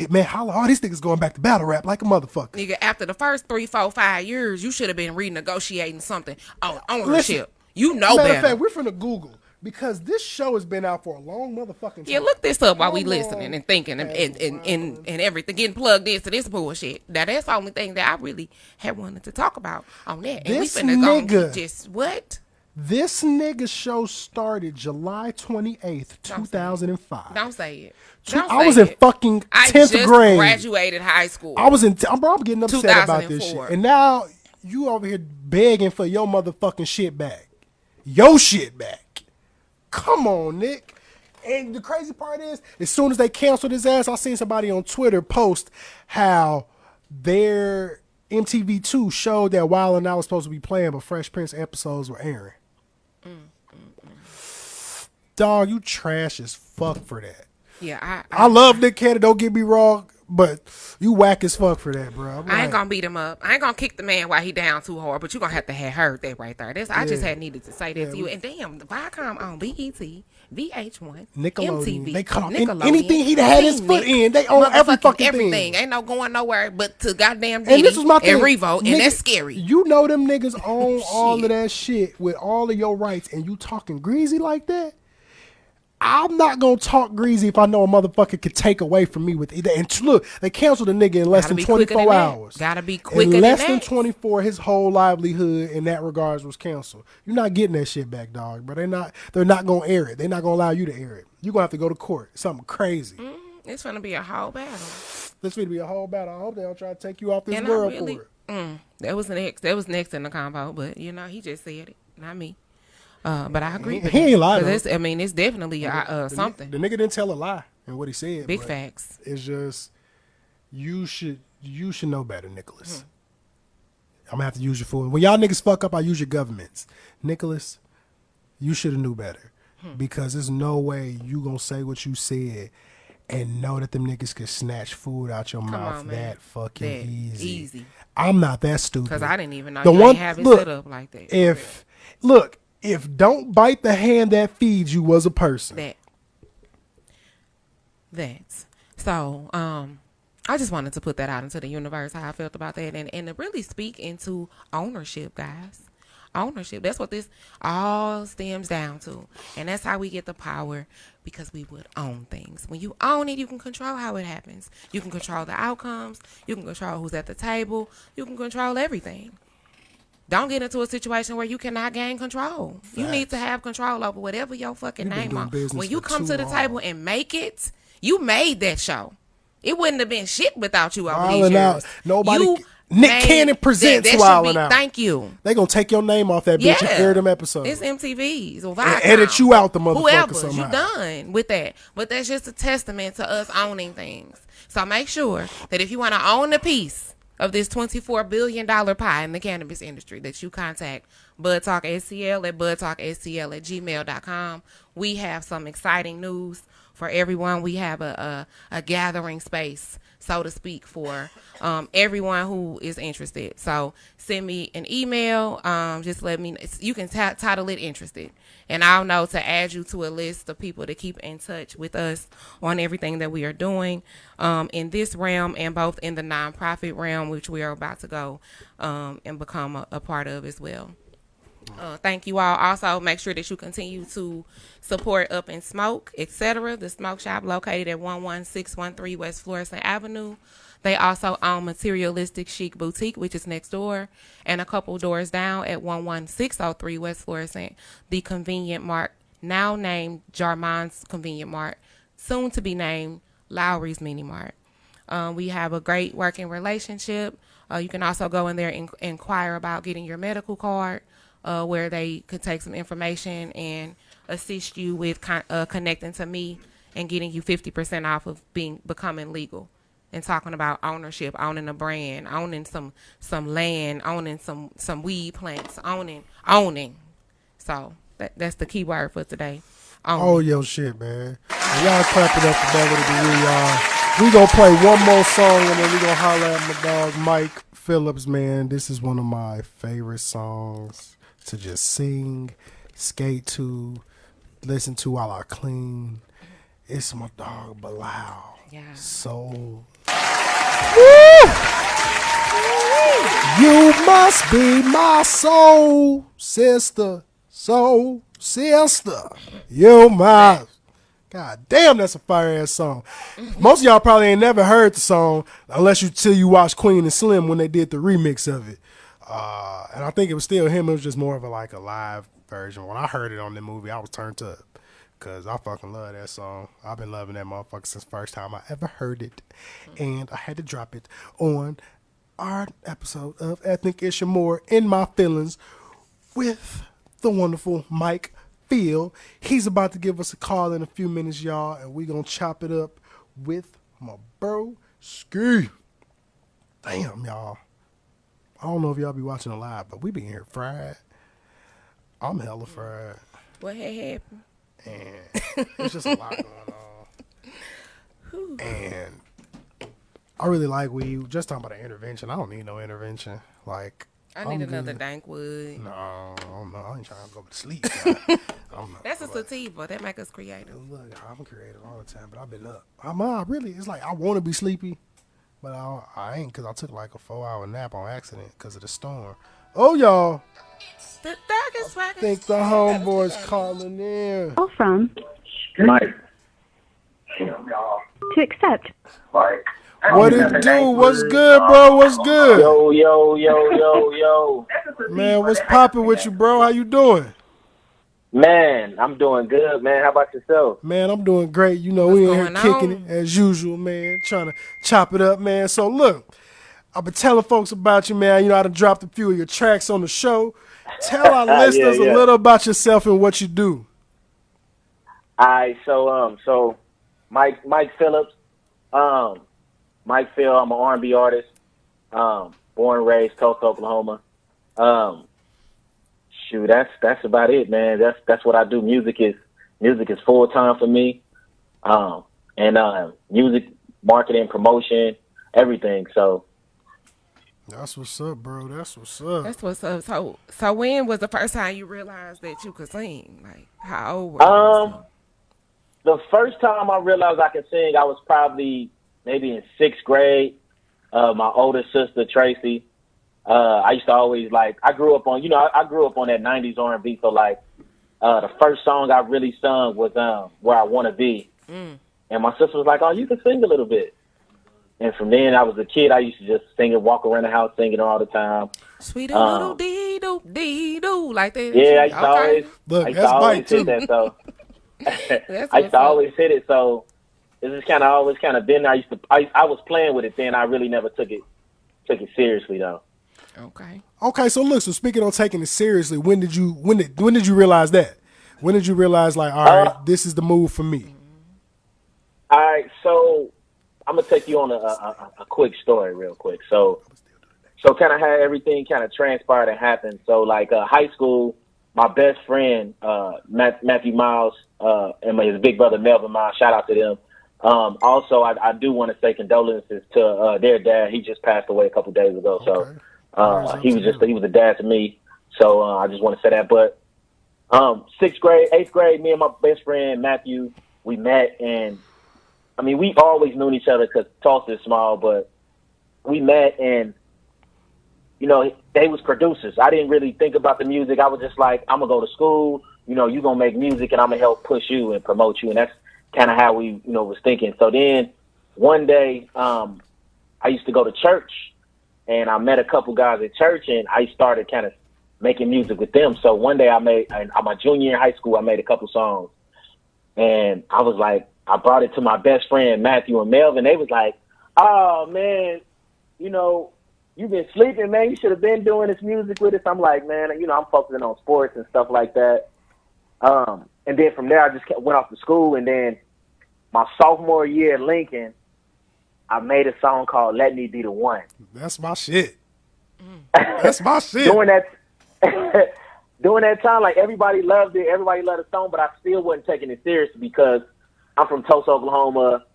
Man, holla, all these niggas going back to battle rap like a motherfucker. Nigga, after the first 3, 4, 5 years, you should have been renegotiating something on ownership. Listen, You know matter better. of fact, we're finna Google because this show has been out for a long motherfucking time. Yeah, look this up while we How listening long and thinking and has everything, getting plugged into this bullshit. Now, that's the only thing that I really had wanted to talk about on that. And This we finna go and nigga- keep just, what? This nigga show started July 28th, 2005. Don't say it. Two- Don't I say was in it. fucking I 10th just grade. graduated high school. I was in. I'm getting upset about this shit. 2004. And now you over here begging for your motherfucking shit back. Your shit back. Come on, Nick. And the crazy part is, as soon as they canceled his ass, I seen somebody on Twitter post how their MTV2 showed that Wildin' Out was supposed to be playing, but Fresh Prince episodes were airing. Dog, you trash as fuck for that. Yeah, I love Nick Cannon, don't get me wrong, But you whack as fuck for that, bro. I ain't gonna beat him up. I ain't gonna kick the man while he down too hard. But you gonna have to have heard that right there. I just had needed to say that to you. And damn, the Viacom on BET, VH1, Nickelodeon. MTV, They call Nickelodeon, anything he'd had his foot in. They own every fucking everything. thing. Ain't no going nowhere but to goddamn And Diddy this was my thing. and Revo, Nigga, and that's scary. You know them niggas own all of Shit. that shit with all of your rights, and you talking greasy like that? I'm not gonna talk greasy if I know a motherfucker could take away from me with either. And look, they canceled a nigga in less Gotta than be quicker 24 than that. hours. Gotta be quicker in than less that. than 24, his whole livelihood in that regards was canceled. You're not getting that shit back, dog. But they're not gonna air it. They're not gonna allow you to air it. You're gonna have to go to court. Something crazy. It's gonna be a whole battle. This will be a whole battle. I hope they don't try to take you off this And world I really, for it. that was next in the combo. But he just said it, not me. But I agree. He ain't lied, 'Cause it's definitely something. The nigga didn't tell a lie in what he said. Big but facts. It's just you should know better, Nicholas. I'm gonna have to use your fool. When y'all niggas fuck up, I use your governments. Nicholas, you should have knew better. Because there's no way you gonna say what you said and know that them niggas could snatch food out your mouth on, man. that fucking That easy. easy. I'm not that stupid. Because I didn't even know you didn't have it set up like that. If don't bite the hand that feeds you was a person. That's so I just wanted to put that out into the universe, how I felt about that, and to really speak into ownership, guys. Ownership, that's what this all stems down to. And that's how we get the power, because we would own things. When you own it, you can control how it happens. You can control the outcomes. You can control who's at the table. You can control everything. Don't get into a situation where you cannot gain control. You need to have control over whatever your fucking name on. When you come to the table and make it, you made that show. It wouldn't have been shit without you over these years. Nobody. Nick Cannon presents Wildin' Out. Thank you. They gonna take your name off that bitch and air them episodes. It's MTV's or and edit you out the motherfucker whoever, somehow. You done with that. But that's just a testament to us owning things. So make sure that if you want to own a piece of this $24 billion pie in the cannabis industry, that you contact Bud Talk STL at budtalkstl@gmail.com. We have some exciting news for everyone. We have a gathering space, so to speak, for everyone who is interested. So send me an email. Just let me, you can title it Interested. And I'll know to add you to a list of people to keep in touch with us on everything that we are doing in this realm, and both in the nonprofit realm, which we are about to go and become a part of as well. Thank you all. Also, make sure that you continue to support Up in Smoke, etc., the smoke shop located at 11613 West Florissant Avenue. They also own Materialistic Chic Boutique, which is next door, and a couple doors down at 11603 West Florissant, the Convenient Mart, now named Jarmon's Convenient Mart, soon to be named Lowry's Mini Mart. We have a great working relationship. You can also go in there and inquire about getting your medical card, where they could take some information and assist you with connecting to me and getting you 50% off of becoming legal. And talking about ownership, owning a brand, owning some land, owning some weed plants, owning. So that's the key word for today. Oh, yo, shit, man. And y'all clap it up for Beverly DeRee. We gonna play one more song and then we gonna holler at my dog Mike Phillips, man. This is one of my favorite songs to just sing, skate to, listen to while I clean. It's my dog Bilal. Yeah. So woo! You must be my soul sister. Soul sister. You my. God damn, that's a fire ass song. Most of y'all probably ain't never heard the song unless you watch Queen and Slim when they did the remix of it. And I think it was still him. It was just more of a live version. When I heard it on the movie, I was turned up. Because I fucking love that song. I've been loving that motherfucker since the first time I ever heard it. And I had to drop it on our episode of Ethnic Ish and More, In My Feelings, with the wonderful Mike Phil. He's about to give us a call in a few minutes, y'all. And we going to chop it up with my bro, Ski. Damn, y'all. I don't know if y'all be watching it live, but we been here fried. I'm hella fried. What had happened? And there's just a lot going on. And I really like weed. Just talking about an intervention. I don't need no intervention. Like, I need I'm another good. dank wood. No, I ain't trying to go to sleep. I'm not, That's a sativa. That make us creative. look, I'm creative all the time, but I've been up. I really, it's like I want to be sleepy, but I ain't because I took like a 4-hour nap on accident because of the storm. Oh, y'all. The dog is I think the homeboy's calling in. Call from Mike. to accept. What it do? What's good, bro? What's good? Yo. Man, what's poppin' with you, bro? How you doing? Man, I'm doing good, man. How about yourself? Man, I'm doing great. You know, we in here going kicking on? it as usual, man. Trying to chop it up, man. So look, I've been telling folks about you, man. You know, I done dropped a few of your tracks on the show. Tell our listeners a little about yourself and what you do. All right, so Mike Phillips, Mike Phil. I'm an R&B artist. Born and raised Tulsa, Oklahoma. Shoot, that's about it, man. That's what I do. Music is full time for me. And music, marketing, promotion, everything. So That's what's up, bro. That's what's up. That's what's up. So when was the first time you realized that you could sing? Like, how old were you? the first time I realized I could sing, I was probably maybe in 6th grade. My older sister Tracy. I used to always I grew up on that 90s R&B. So the first song I really sung was Where I Want to Be. And my sister was like, oh, you can sing a little bit. And from then I was a kid, I used to just sing and walk around the house singing all the time. Sweet little dee-doo, dee-doo, like that. Yeah, I used to always, Look, I used to that's always Mike, too. hit that. So That's I used what's to up. always hit it. So it's just kind of always kind of been. I was playing with it then. I really never took it seriously though. Okay. Okay, so look, so speaking on taking it seriously, when did you realize that? When did you realize all right, this is the move for me? All right, so I'm gonna take you on a quick story, real quick. So kind of how everything kind of transpired and happened. So high school, my best friend Matthew Miles and his big brother Melvin Miles. Shout out to them. Also, I do want to say condolences to their dad. He just passed away a couple days ago. So he was a dad to me. So I just want to say that. But 6th grade, 8th grade, me and my best friend Matthew, we met, and I mean we always knew each other because Tulsa is small. But we met, and they was producers. I didn't really think about the music. I was just like, I'm gonna go to school. You gonna make music, and I'm gonna help push you and promote you. And that's kind of how we, was thinking. So then one day, I used to go to church, and I met a couple guys at church, and I started kind of making music with them. So one day on my junior year in high school, I made a couple songs, and I was like, I brought it to my best friend Matthew and Melvin. They was like, oh man, you've been sleeping, man. You should have been doing this music with us. I'm like, man, I'm focusing on sports and stuff like that. And then from there, I just went off to school. And then my sophomore year at Lincoln, I made a song called Let Me Be the One. That's my shit. That's my shit. During that time, everybody loved it. Everybody loved the song, but I still wasn't taking it seriously because I'm from Tulsa, Oklahoma.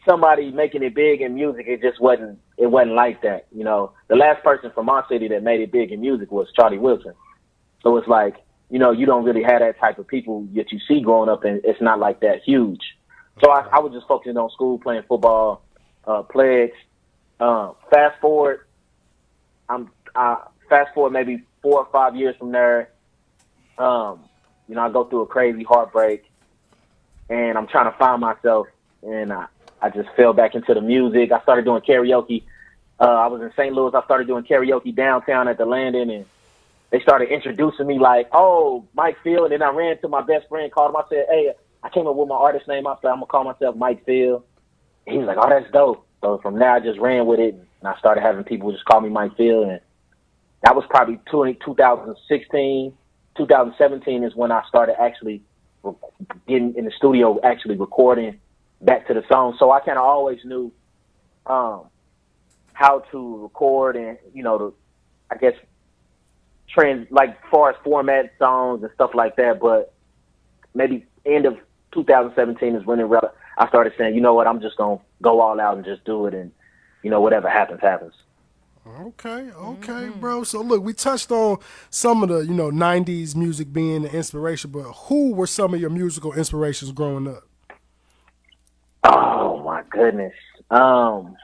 Somebody making it big in music, it wasn't like that. The last person from our city that made it big in music was Charlie Wilson. So it's like, you don't really have that type of people that you see growing up, and it's not like that huge. So I was just focusing on school, playing football, pledge. Fast forward maybe 4 or 5 years from there, I go through a crazy heartbreak, and I'm trying to find myself, and I just fell back into the music. I started doing karaoke. I was in St. Louis. I started doing karaoke downtown at the Landon, and they started introducing me like, oh, Mike Phil. And then I ran to my best friend, called him. I said, hey, I came up with my artist name. I said, I'm going to call myself Mike Phil. And he was like, oh, that's dope. So from there, I just ran with it, and I started having people just call me Mike Phil. And that was probably 2016. 2017 is when I started actually getting in the studio, actually recording back to the song. So I kind of always knew how to record and, I guess, trends, far as format songs and stuff like that. But maybe end of 2017 is when I started saying, you know what, I'm just going to go all out and just do it. And whatever happens, happens. Okay, bro. So look, we touched on some of the, 90s music being the inspiration, but who were some of your musical inspirations growing up? Oh my goodness. So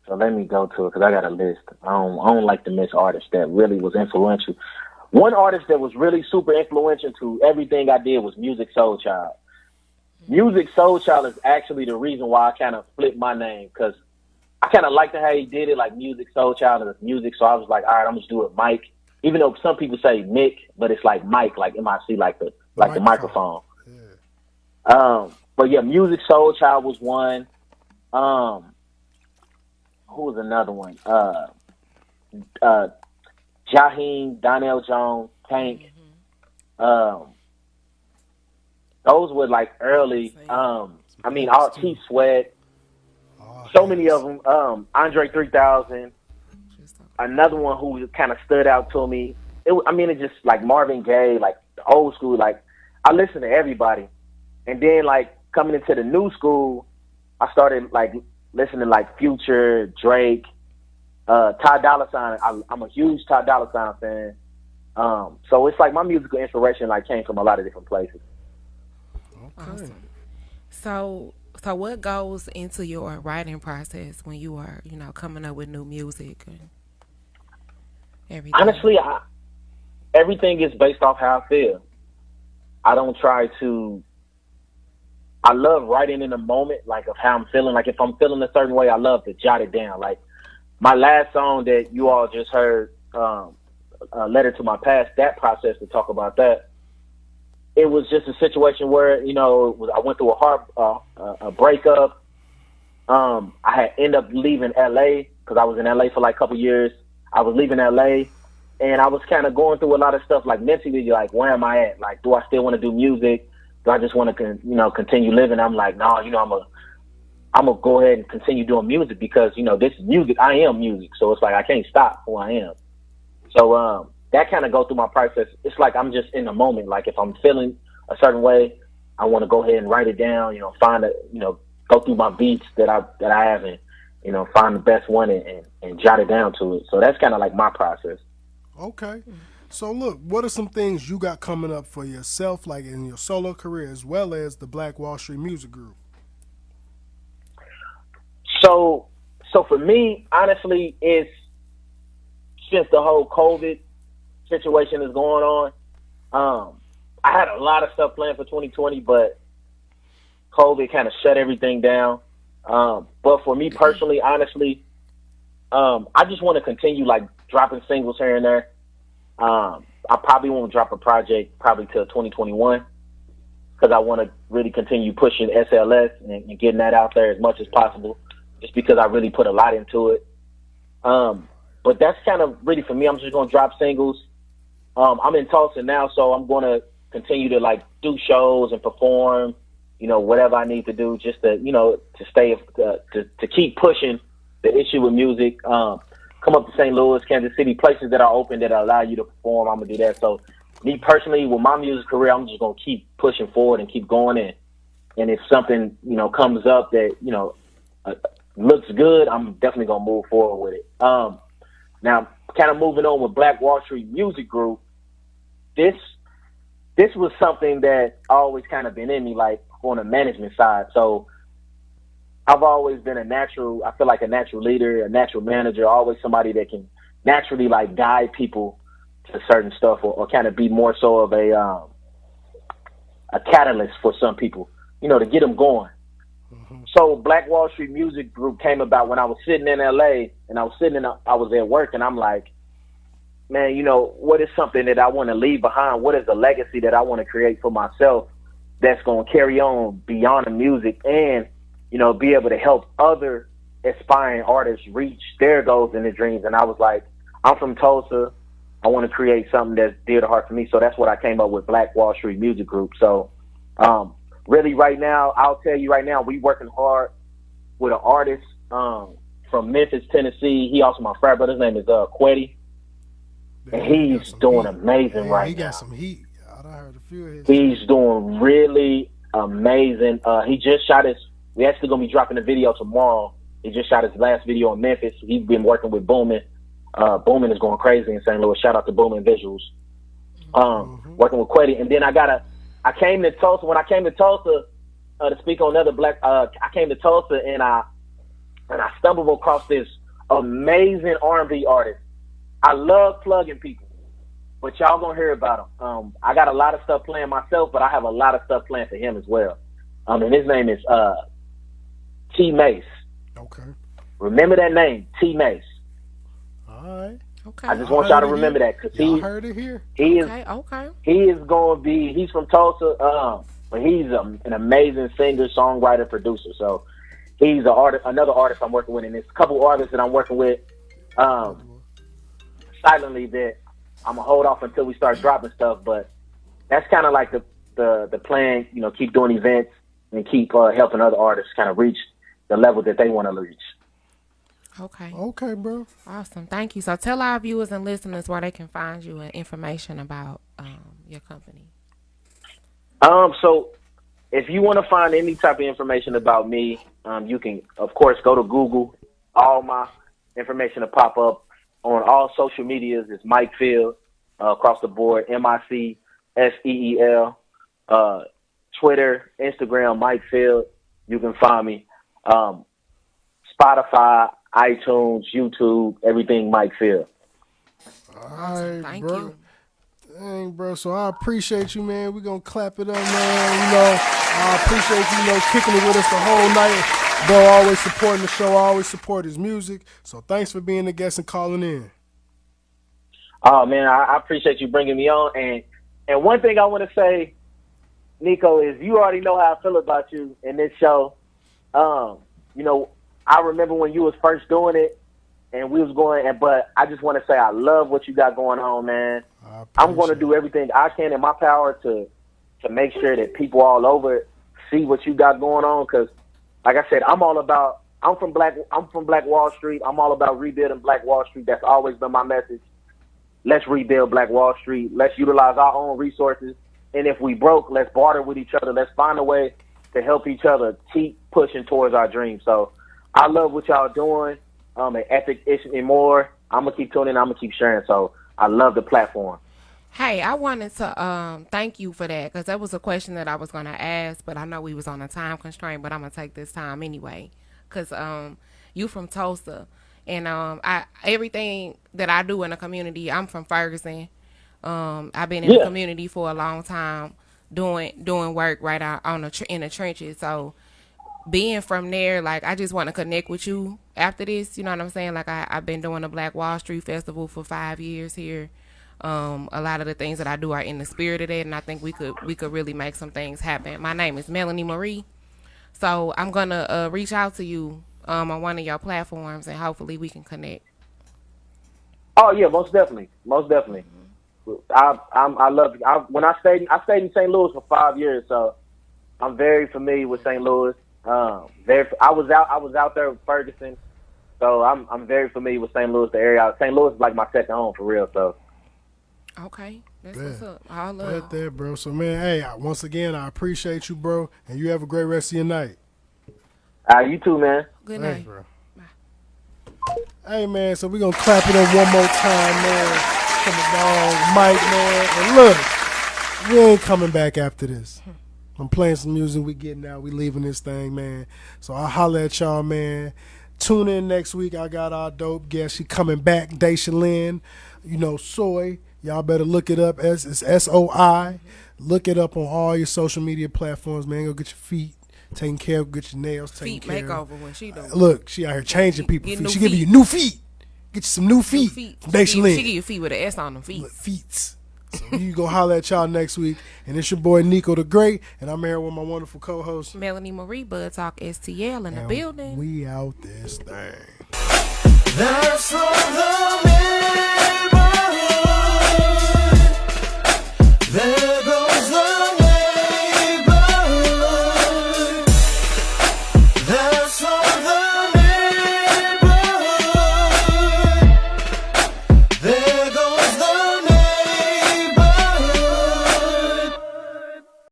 let me go to it because I got a list. I don't like to miss artists that really was influential. One artist that was really super influential to everything I did was Musiq Soulchild. Musiq Soulchild is actually the reason why I kind of flipped my name, because I kind of liked how he did it, like Musiq Soulchild and music. So I was like, all right, I'm just do it, Mike. Even though some people say Mick, but it's like Mike, like MIC, like the microphone. Yeah. But yeah, Musiq Soulchild was one. Who was another one? Jaheim, Donnell Jones, Tank. Those were like early. All Keith Sweat. So many of them. Andre 3000. Another one who kind of stood out to me. It just like Marvin Gaye, like the old school. Like I listened to everybody, and then like coming into the new school, I started like listening to like Future, Drake, Ty Dolla $ign. I'm a huge Ty Dolla $ign fan. So it's like my musical inspiration like came from a lot of different places. Okay. Awesome. So what goes into your writing process when you are, coming up with new music and everything? Honestly, everything is based off how I feel. I don't try to. I love writing in the moment, like of how I'm feeling. Like if I'm feeling a certain way, I love to jot it down. Like my last song that you all just heard, "Letter to My Past," that process to talk about that. It was just a situation where, I went through a breakup. I had ended up leaving LA because I was in LA for like a couple years. I was leaving LA and I was kind of going through a lot of stuff like mentally, like, where am I at? Like, do I still want to do music? Do I just want to, continue living? I'm like, no, I'm going to go ahead and continue doing music because, this is music. I am music. So it's like, I can't stop who I am. So, that kind of go through my process. It's like I'm just in the moment. Like if I'm feeling a certain way, I want to go ahead and write it down. Go through my beats that I have and find the best one and jot it down to it. So that's kind of like my process. Okay. So look, what are some things you got coming up for yourself, like in your solo career, as well as the Black Wall Street Music Group? So for me, honestly, it's since the whole COVID situation is going on. I had a lot of stuff planned for 2020, but COVID kind of shut everything down. But for me personally, honestly, I just want to continue like dropping singles here and there. I probably won't drop a project probably till 2021 because I want to really continue pushing SLS and getting that out there as much as possible, just because I really put a lot into it. But that's kind of really for me. I'm just going to drop singles. I'm in Tulsa now, so I'm going to continue to like do shows and perform, whatever I need to do just to, to stay, to keep pushing the issue with music. Come up to St. Louis, Kansas City, places that are open that allow you to perform. I'm going to do that. So me personally, with my music career, I'm just going to keep pushing forward and keep going in. And if something, comes up that, looks good, I'm definitely going to move forward with it. Now, kind of moving on with Black Wall Street Music Group, this was something that always kind of been in me, like on the management side. So I've always been I feel like a natural leader, a natural manager, always somebody that can naturally like guide people to certain stuff or kind of be more so of a catalyst for some people, to get them going. Mm-hmm. So Black Wall Street Music Group came about when I was sitting in LA and I was at work and I'm like, man, what is something that I want to leave behind? What is the legacy that I want to create for myself that's going to carry on beyond the music and, be able to help other aspiring artists reach their goals and their dreams? And I was like, I'm from Tulsa. I want to create something that's dear to heart for me. So that's what I came up with, Black Wall Street Music Group. So really right now, I'll tell you right now, we working hard with an artist from Memphis, Tennessee. He also my frat brother. His name is Quetty. And he's doing amazing right now. He got some heat. I heard a few of his. He's doing really amazing. He just shot we actually going to be dropping a video tomorrow. He just shot his last video in Memphis. He's been working with Boomin. Boomin is going crazy in St. Louis. Shout out to Boomin Visuals. Working with Quetty. And then I came to Tulsa. When I came to Tulsa to speak on another black, I came to Tulsa and I stumbled across this amazing R&B artist. I love plugging people, but y'all gonna hear about him. I got a lot of stuff playing myself, but I have a lot of stuff playing for him as well. And his name is T Mace. Okay. Remember that name, T Mace. All right. Okay. I just want y'all to remember that because Y'all heard it here. he is Okay. he is going to be. He's from Tulsa, but he's an amazing singer, songwriter, producer. So he's another artist I'm working with, and there's a couple artists that I'm working with silently that I'm gonna hold off until we start dropping stuff. But that's kind of like the plan. You know, keep doing events and keep helping other artists kind of reach the level that they want to reach. Okay. Okay, bro. Awesome. Thank you. So tell our viewers and listeners where they can find you and information about your company. So if you want to find any type of information about me, you can, of course, go to Google. All my information will pop up on all social medias. It's Mike Field across the board, MICSEEL. Twitter, Instagram, Mike Field. You can find me. Spotify, iTunes, YouTube, everything Mike Field. All right, Thank bro. you. Dang, bro. So I appreciate you, man. We're going to clap it up, man. You know, I appreciate you, kicking it with us the whole night. Bro, always supporting the show. Always support his music. So thanks for being a guest and calling in. Oh, man, I appreciate you bringing me on. And one thing I want to say, Nico, is you already know how I feel about you in this show. You know, I remember when you was first doing it, and we was going, but I just want to say I love what you got going on, man. I'm going to do everything I can in my power to make sure that people all over see what you got going on. Because, like I said, I'm from Black Wall Street. I'm all about rebuilding Black Wall Street. That's always been my message. Let's rebuild Black Wall Street. Let's utilize our own resources. And if we broke, let's barter with each other. Let's find a way to help each other keep pushing towards our dreams. So I love what y'all doing. At Epic Ish and more. I'm going to keep tuning in. I'm going to keep sharing. So I love the platform. Hey, I wanted to thank you for that because that was a question that I was going to ask, but I know we was on a time constraint, but I'm going to take this time anyway because you from Tulsa. And everything that I do in the community, I'm from Ferguson. I've been in the community for a long time doing work right out in the trenches. So being from there, like, I just want to connect with you after this. You know what I'm saying? Like, I've been doing the Black Wall Street Festival for 5 years here. A lot of the things that I do are in the spirit of that, and I think we could really make some things happen. My name is Melanie Marie. So I'm going to reach out to you on one of your platforms, and hopefully we can connect. Oh, yeah, most definitely. Most definitely. I love it. When I stayed in St. Louis for 5 years, so I'm very familiar with St. Louis. I was out there with Ferguson, so I'm very familiar with St. Louis, the area. St. Louis is like my second home for real. So okay, that's what's up. All love. Right there, bro. So man, hey, once again, I appreciate you, bro, and you have a great rest of your night. You too, man. Good Thanks, night, bro. Bye. Hey man, so we're gonna clap it up one more time, man, from the dog Mike, man. And look, we ain't coming back after this. I'm playing some music, we getting out, we leaving this thing, man. So I'll holler at y'all, man. Tune in next week. I got our dope guest. She coming back, Daisha Lynn. You know, Soy. Y'all better look it up. It's SOI. Look it up on all your social media platforms, man. Go get your feet taken care of, get your nails taken Feet care of. makeover when she do. Look, she out here changing people. Get Feet. new She giving feet. you new feet. Get you some new New feet. feet. Daisha Lynn. She give you feet with an S on them feet. Look, feet. So you go holler at y'all next week. And it's your boy Nico the Great, and I'm here with my wonderful co-host. Melanie Marie, Bud Talk STL in the And building. we out this thing. That's all the